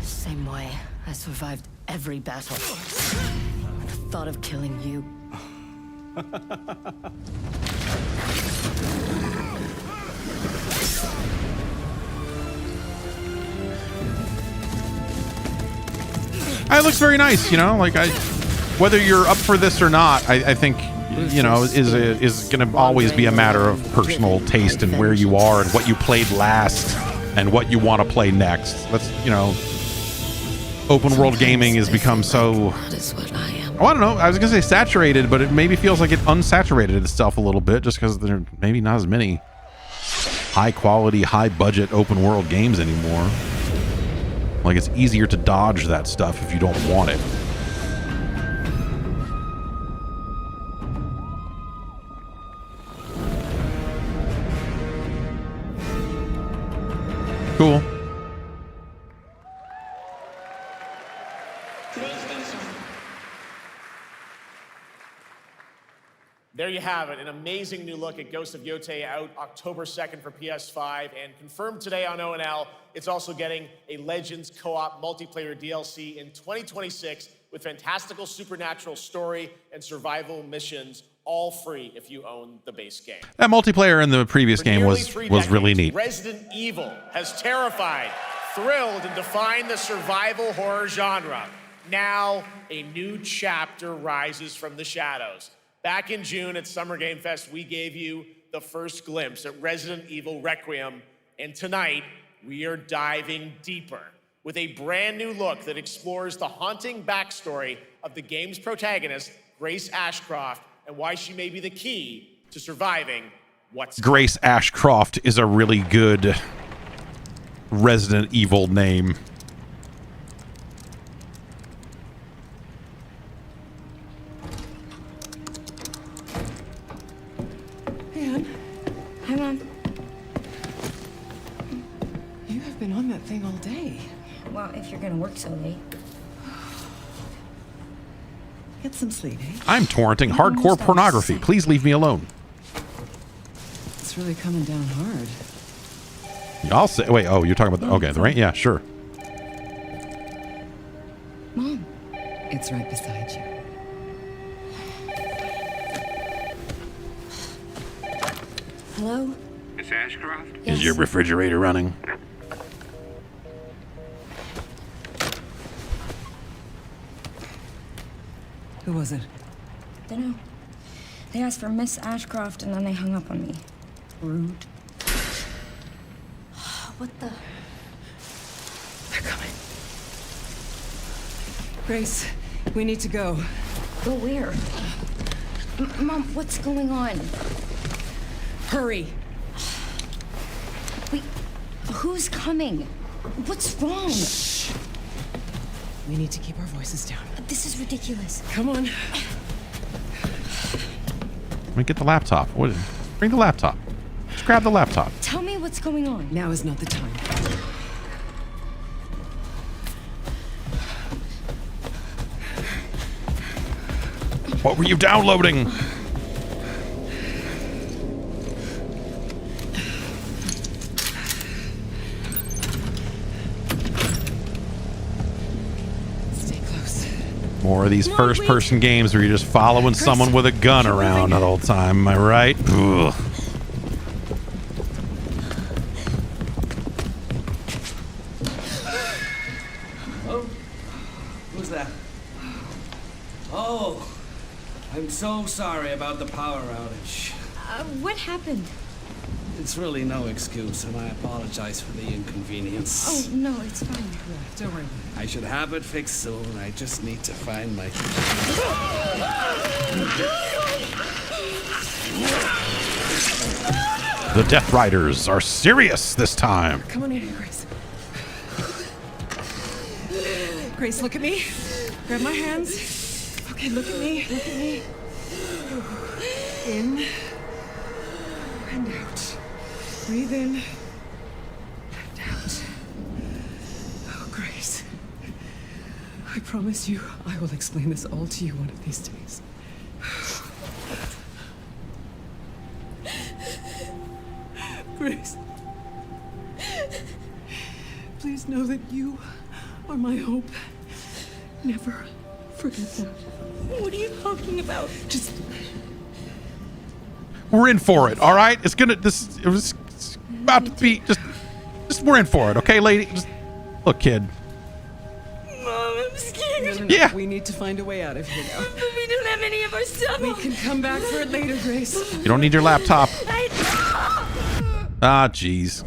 Same way. I survived every battle. The thought of killing you. It looks very nice, like whether you're up for this or not, I think is going to always be a matter of personal taste and where you are and what you played last and what you want to play next. That's open world gaming has become so, I don't know, I was gonna say saturated, but it maybe feels like it unsaturated itself a little bit just because there are maybe not as many high quality, high budget open world games anymore. Like, it's easier to dodge that stuff if you don't want it. Cool. There you have it, an amazing new look at Ghost of Yote, out October 2nd for PS5, and confirmed today on ONL. It's also getting a Legends co-op multiplayer DLC in 2026 with fantastical supernatural story and survival missions, all free if you own the base game. That multiplayer in the previous game was really neat. Resident Evil has terrified, thrilled, and defined the survival horror genre. Now, a new chapter rises from the shadows. Back in June at Summer Game Fest, we gave you the first glimpse at Resident Evil Requiem, and tonight, we are diving deeper with a brand new look that explores the haunting backstory of the game's protagonist, Grace Ashcroft, and why she may be the key to surviving what's Grace Ashcroft is a really good Resident Evil name. Hi, Mom. You have been on that thing all day. Well, if you're gonna work so late. Get some sleep, eh? I'm torrenting hardcore pornography. Please leave me alone. It's really coming down hard. I'll say. Wait. Oh, you're talking about the. Okay, the rain. Yeah, sure. Mom, it's right beside you. Hello? Miss Ashcroft? Is your refrigerator running? Who was it? Dunno. They asked for Miss Ashcroft and then they hung up on me. Rude. What the? They're coming. Grace, we need to go. Go where? Mom, what's going on? Hurry. Wait, who's coming? What's wrong? Shh. We need to keep our voices down. This is ridiculous. Come on. Let me get the laptop. Bring the laptop. Just grab the laptop. Tell me what's going on. Now is not the time. What were you downloading? More of these first-person games where you're just following someone with a gun around the whole time. Am I right? Ugh. Oh, who's that? Oh, I'm so sorry about the power outage. What happened? It's really no excuse, and I apologize for the inconvenience. Oh, no, it's fine. Don't worry. I should have it fixed soon. I just need to find my... The Death Riders are serious this time. Come on in here, Grace. Grace, look at me. Grab my hands. Okay, look at me. Look at me. In and out. Breathe in and out. Oh, Grace. I promise you, I will explain this all to you one of these days. Grace. Please know that you are my hope. Never forget that. What are you talking about? Just... We're in for it, all right? It's about to be just we're in for it, okay, lady? Just look, kid. Mom, scared. Yeah. We need to find a way out of here now. We don't have any of our stuff. We can come back for it later, Grace. You don't need your laptop. Ah, jeez.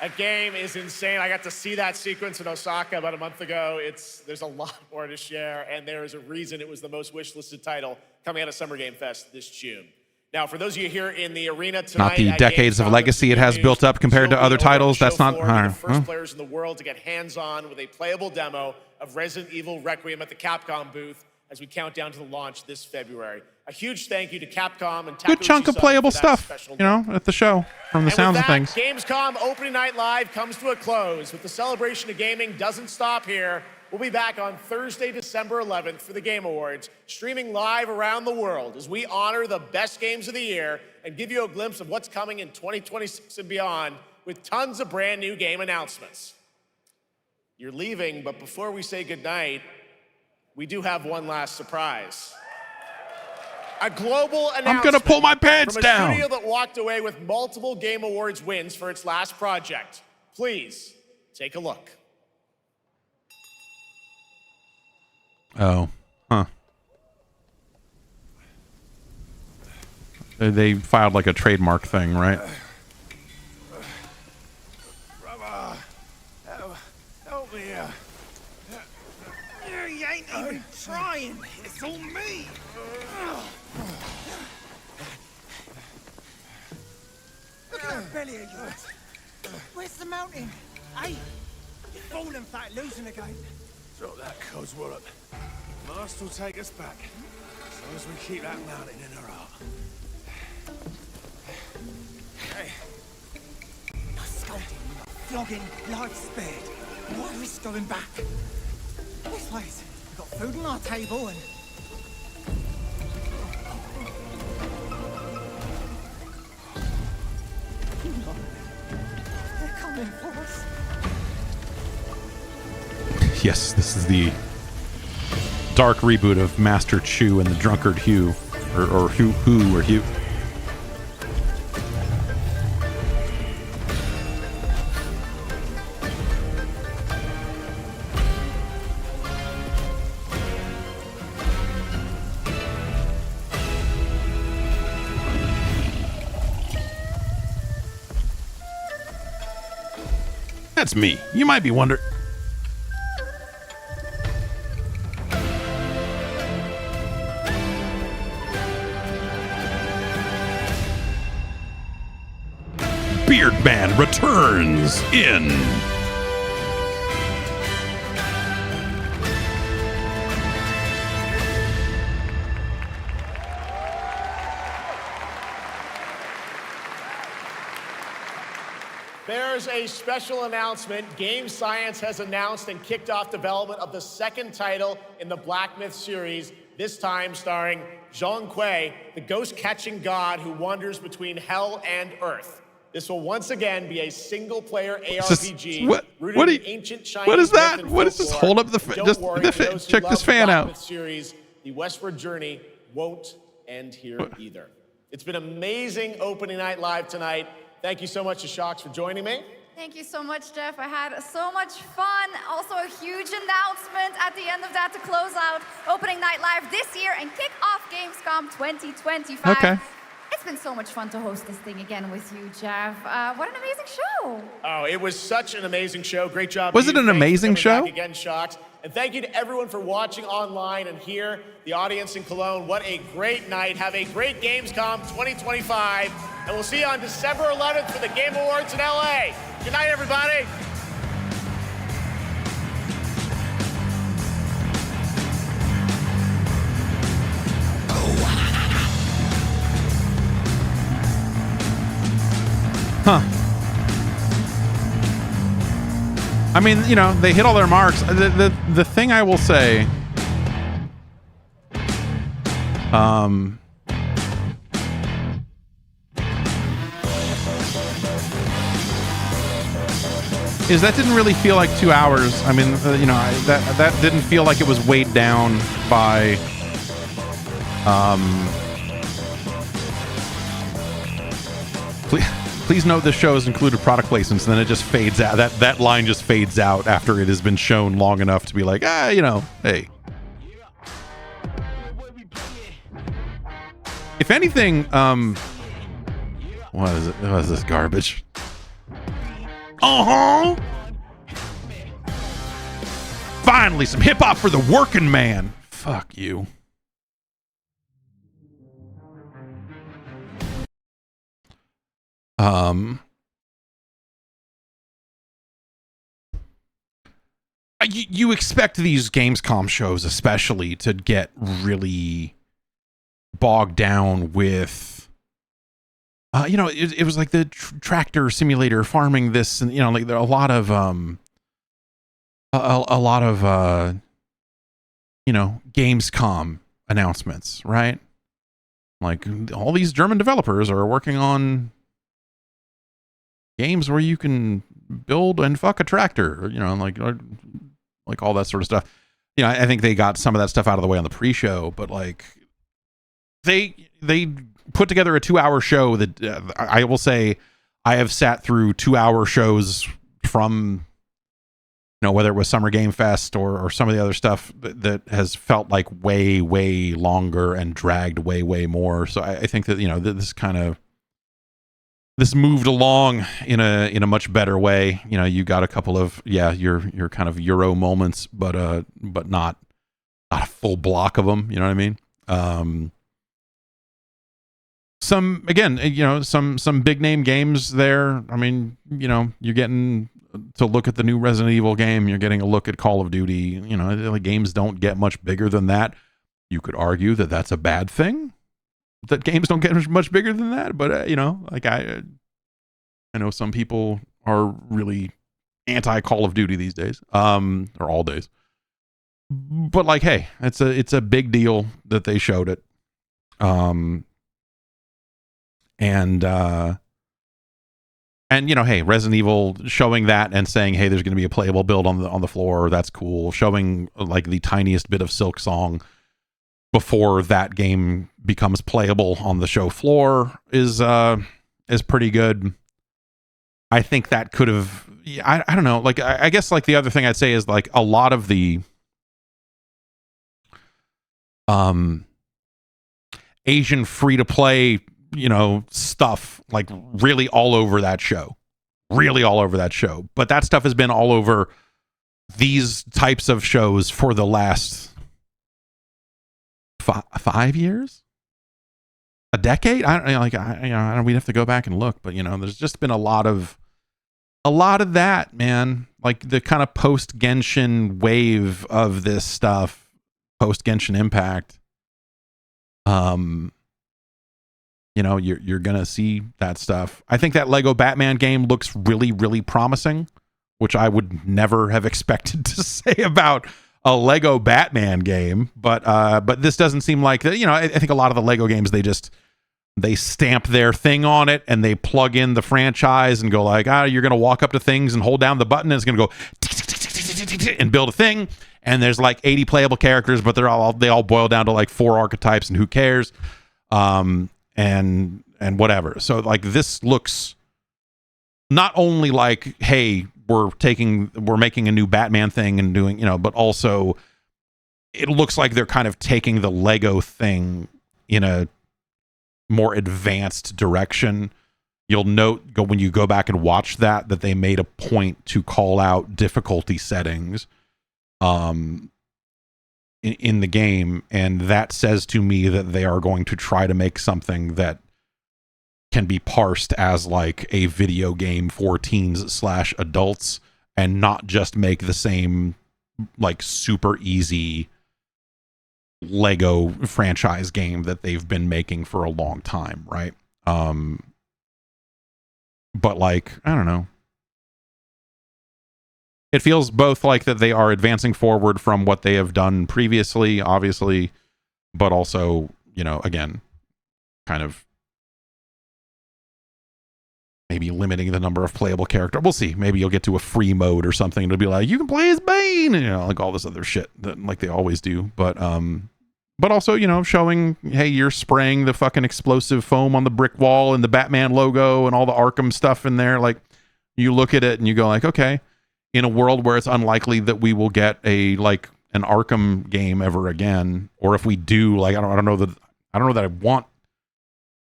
That game is insane. I got to see that sequence in Osaka about a month ago. There's a lot more to share, and there is a reason it was the most wishlisted title coming out of Summer Game Fest this June. Now, for those of you here in the arena tonight, Not the decades of legacy it has built up compared to other titles. That's not the first players in the world to get hands-on with a playable demo of Resident Evil Requiem at the Capcom booth as we count down to the launch this February. A huge thank you to Capcom and good chunk of playable stuff, you know, at the show from the sounds of things. Gamescom Opening Night Live comes to a close. With the celebration of gaming doesn't stop here. We'll be back on Thursday, December 11th for the Game Awards, streaming live around the world as we honor the best games of the year and give you a glimpse of what's coming in 2026 and beyond with tons of brand new game announcements. You're leaving, but before we say goodnight, we do have one last surprise. A global announcement. I'm gonna pull my pants down. From a studio that walked away with multiple Game Awards wins for its last project. Please take a look. Oh, huh. They filed like a trademark thing, right? Brother, help me here. You ain't even trying. It's all me. Look at that belly of yours. Where's the mountain? Hey, you're falling fat, losing again. Drop that Cosworth. Last will take us back, as long as we keep that mountain in our heart. Hey. No scolding, no flogging, life spared. Why are we going back? This place, we've got food on our table and... They're coming for us. Yes, this is the dark reboot of Master Chu and the Drunkard Hugh, or Hugh. That's me. You might be wondering. Beardman returns in There's a special announcement. Game Science has announced and kicked off development of the second title in the Black Myth series, this time starring Zhong Kui, the ghost-catching god who wanders between hell and earth. This will once again be a single-player ARPG rooted in ancient Chinese what is that? myth and What is this? folklore. Hold up the check this fan out. Myth series, the westward journey won't end here either. It's been amazing opening night live tonight. Thank you so much to Shocks for joining me. Thank you so much, Jeff. I had so much fun. Also, a huge announcement at the end of that to close out Opening Night Live this year and kick off Gamescom 2025. Okay. It's been so much fun to host this thing again with you, Jeff. What an amazing show. Oh, it was such an amazing show. Great job. Was it an amazing show? Back again, Shocks. And thank you to everyone for watching online and here, the audience in Cologne. What a great night. Have a great Gamescom 2025. And we'll see you on December 11th for the Game Awards in LA. Good night, everybody. Huh. I mean, you know, they hit all their marks. The thing I will say, is that didn't really feel like 2 hours. I mean, you know, that didn't feel like it was weighed down by Please note this show has included product placements, and then it just fades out. That line just fades out after it has been shown long enough to be like, hey. If anything, what is it? What is this garbage? Finally, some hip hop for the working man. Fuck you. You expect these Gamescom shows especially to get really bogged down with it was like the tractor simulator farming this, and like there are a lot of Gamescom announcements, right? Like all these German developers are working on games where you can build and fuck a tractor, like all that sort of stuff. I think they got some of that stuff out of the way on the pre-show, but like they put together a 2-hour show that I will say I have sat through 2-hour shows from whether it was Summer Game Fest or some of the other stuff that has felt like way longer and dragged way more. So I think that this moved along in a much better way. You got a couple of your kind of Euro moments, but not a full block of them. You know what I mean? Some big name games there. I mean, you're getting to look at the new Resident Evil game. You're getting a look at Call of Duty. The games don't get much bigger than that. You could argue that that's a bad thing, that games don't get much bigger than that. But I know some people are really anti Call of Duty these days, or all days. But like, hey, it's a big deal that they showed it. Hey, Resident Evil showing that and saying, hey, there's going to be a playable build on the floor. That's cool. Showing like the tiniest bit of Silksong before that game becomes playable on the show floor is pretty good. I think that could have, I don't know. Like, I guess like the other thing I'd say is like a lot of the Asian free to play, stuff like really all over that show. But that stuff has been all over these types of shows for the last 5 years, a decade. We'd have to go back and look, but there's just been a lot of that, man. Like the kind of post Genshin wave of this stuff, post Genshin Impact. You're gonna see that stuff. I think that Lego Batman game looks really promising, which I would never have expected to say about a Lego Batman game. But this doesn't seem like that. I think a lot of the Lego games, they stamp their thing on it and they plug in the franchise and go like, you're gonna walk up to things and hold down the button and it's gonna go and build a thing. And there's like 80 playable characters, but they all boil down to like 4 archetypes, and who cares? And whatever. So like this looks not only like, hey, we're making a new Batman thing and doing, but also it looks like they're kind of taking the Lego thing in a more advanced direction. You'll note when you go back and watch that they made a point to call out difficulty settings in the game, and that says to me that they are going to try to make something that can be parsed as like a video game for teens/adults, and not just make the same like super easy Lego franchise game that they've been making for a long time, right? But like, I don't know. It feels both like that they are advancing forward from what they have done previously, obviously, but also, again, kind of maybe limiting the number of playable characters. We'll see. Maybe you'll get to a free mode or something. It'll be like, you can play as Bane, like all this other shit that like they always do. But but also, you know, showing, hey, you're spraying the fucking explosive foam on the brick wall and the Batman logo and all the Arkham stuff in there. Like, you look at it and you go like, okay, in a world where it's unlikely that we will get an Arkham game ever again, or if we do, like, I don't know that I want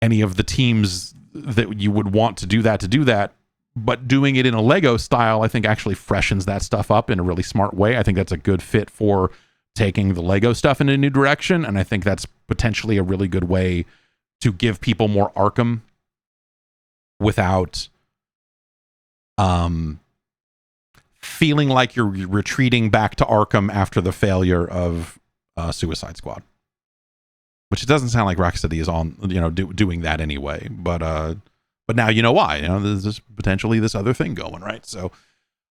any of the teams that you would want to do that, but doing it in a Lego style, I think actually freshens that stuff up in a really smart way. I think that's a good fit for taking the Lego stuff in a new direction, and I think that's potentially a really good way to give people more Arkham without feeling like you're retreating back to Arkham after the failure of Suicide Squad. Which it doesn't sound like Rocksteady is on, you know, doing that anyway. But now you know why. You know, there's potentially this other thing going, right? So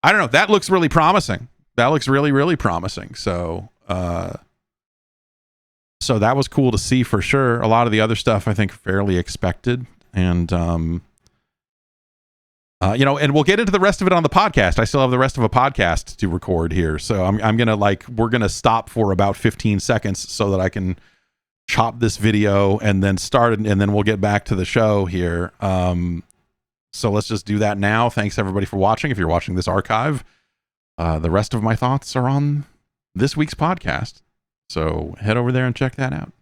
I don't know. That looks really promising. That looks really, really promising. So so that was cool to see for sure. A lot of the other stuff I think fairly expected, and you know, and we'll get into the rest of it on the podcast. I still have the rest of a podcast to record here, so I'm gonna we're gonna stop for about 15 seconds so that I can chop this video and then start it, and then we'll get back to the show here. So let's just do that now. Thanks everybody for watching. If you're watching this archive, the rest of my thoughts are on this week's podcast, so head over there and check that out.